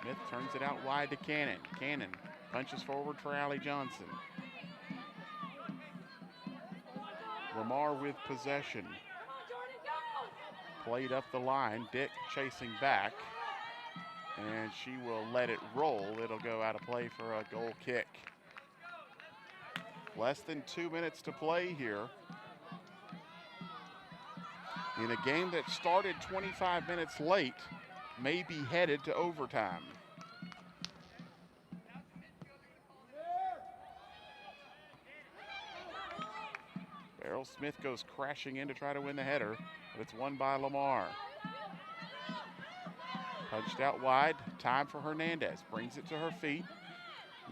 Smith turns it out wide to Cannon. Cannon punches forward for Allie Johnson. Lamar with possession. Played up the line. Dick chasing back. And she will let it roll. It'll go out of play for a goal kick. Less than 2 minutes to play here. In a game that started 25 minutes late, may be headed to overtime. Errol Smith goes crashing in to try to win the header, but it's won by Lamar. Punched out wide, time for Hernandez, brings it to her feet.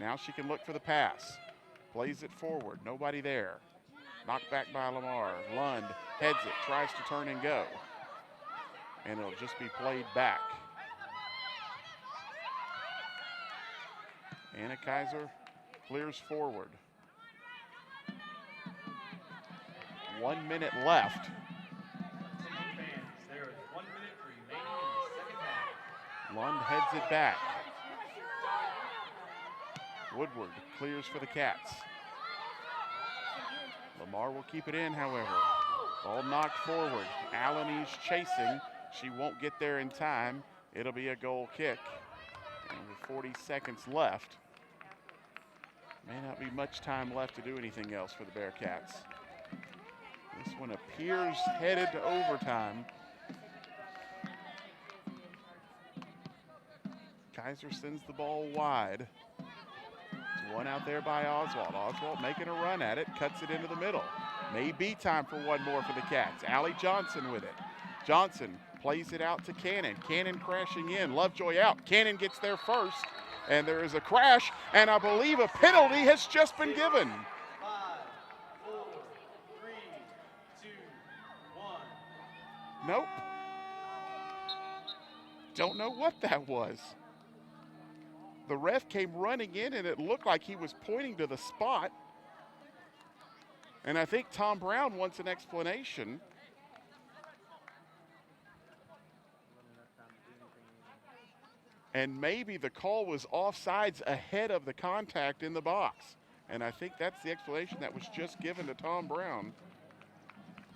Now she can look for the pass. Plays it forward, nobody there. Knocked back by Lamar. Lund heads it, tries to turn and go. And it'll just be played back. Anna Kaiser clears forward. 1 minute left. There is 1 minute remaining in the second half. Lund heads it back. Woodward clears for the Cats. Lamar will keep it in, however. Ball knocked forward. Alanis chasing. She won't get there in time. It'll be a goal kick. And with 40 seconds left, may not be much time left to do anything else for the Bearcats. This one appears headed to overtime. Kaiser sends the ball wide. It's one out there by Oswald. Oswald making a run at it, cuts it into the middle. May be time for one more for the Cats. Allie Johnson with it. Johnson plays it out to Cannon. Cannon crashing in. Lovejoy out. Cannon gets there first. And there is a crash, and I believe a penalty has just been given. 5, 4, 3, 2, 1. Nope. Don't know what that was. The ref came running in, and it looked like he was pointing to the spot. And I think Tom Brown wants an explanation. And maybe the call was offsides ahead of the contact in the box. And I think that's the explanation that was just given to Tom Brown,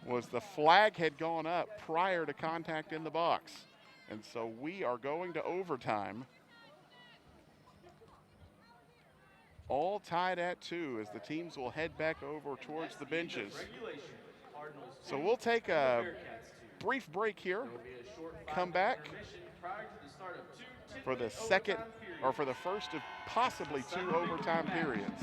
was the flag had gone up prior to contact in the box. And so we are going to overtime. All tied at 2 as the teams will head back over towards the benches. So we'll take a brief break here, come back for the second, or for the first of possibly 2 overtime periods.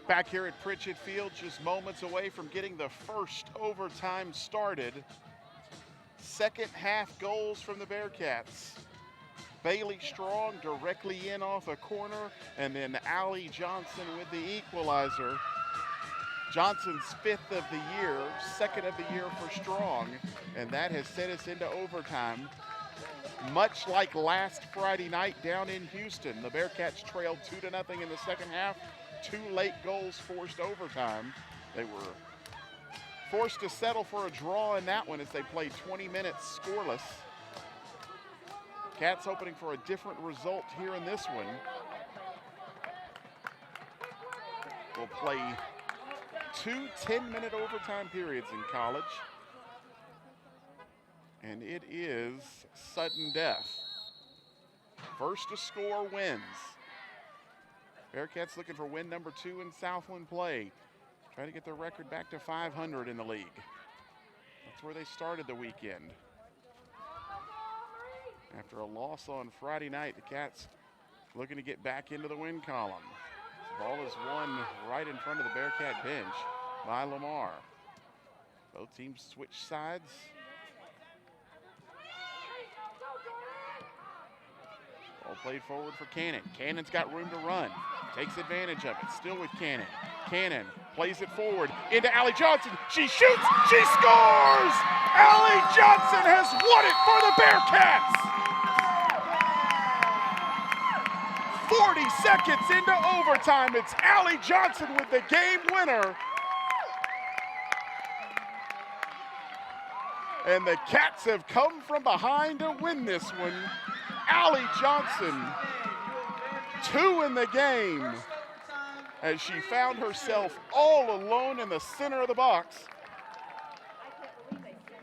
Back here at Pritchett Field, just moments away from getting the first overtime started. Second half goals from the Bearcats. Bailey Strong directly in off a corner, and then Allie Johnson with the equalizer. Johnson's 5th of the year, 2nd of the year for Strong, and that has sent us into overtime. Much like last Friday night down in Houston, the Bearcats trailed 2-0 in the second half. 2 late goals forced overtime. They were forced to settle for a draw in that one as they played 20 minutes scoreless. Cats hoping for a different result here in this one. We'll play 2 10-minute overtime periods in college. And it is sudden death. First to score wins. Bearcats looking for win number 2 in Southland play. Trying to get their record back to 500 in the league. That's where they started the weekend. After a loss on Friday night, the Cats looking to get back into the win column. The ball is won right in front of the Bearcat bench by Lamar. Both teams switch sides. Ball played forward for Cannon. Cannon's got room to run. Takes advantage of it. Still with Cannon. Cannon plays it forward into Allie Johnson. She shoots. She scores! Allie Johnson has won it for the Bearcats! 40 seconds into overtime. It's Allie Johnson with the game winner. And the Cats have come from behind to win this one. Allie Johnson, 2 in the game, as she found herself all alone in the center of the box.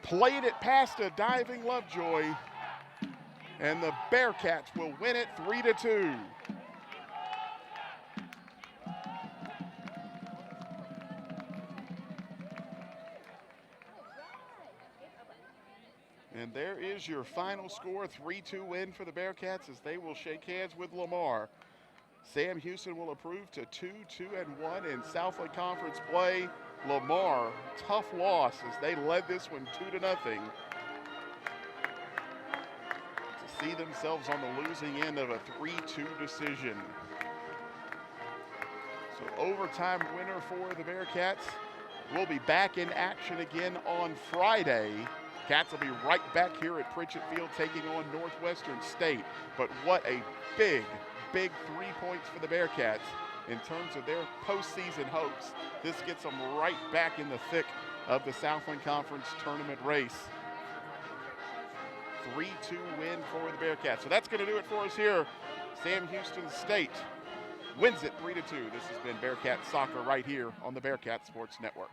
Played it past a diving Lovejoy, and the Bearcats will win it 3-2. And there is your final score, 3-2 win for the Bearcats as they will shake hands with Lamar. Sam Houston will improve to 2-2-1 in Southland Conference play. Lamar, tough loss as they led this one 2-0. To see themselves on the losing end of a 3-2 decision. So overtime winner for the Bearcats. We'll be back in action again on Friday. Cats will be right back here at Pritchett Field taking on Northwestern State. But what a big 3 points for the Bearcats in terms of their postseason hopes. This gets them right back in the thick of the Southland Conference tournament race. 3-2 win for the Bearcats. So that's going to do it for us here. Sam Houston State wins it 3-2. This has been Bearcat Soccer right here on the Bearcat Sports Network.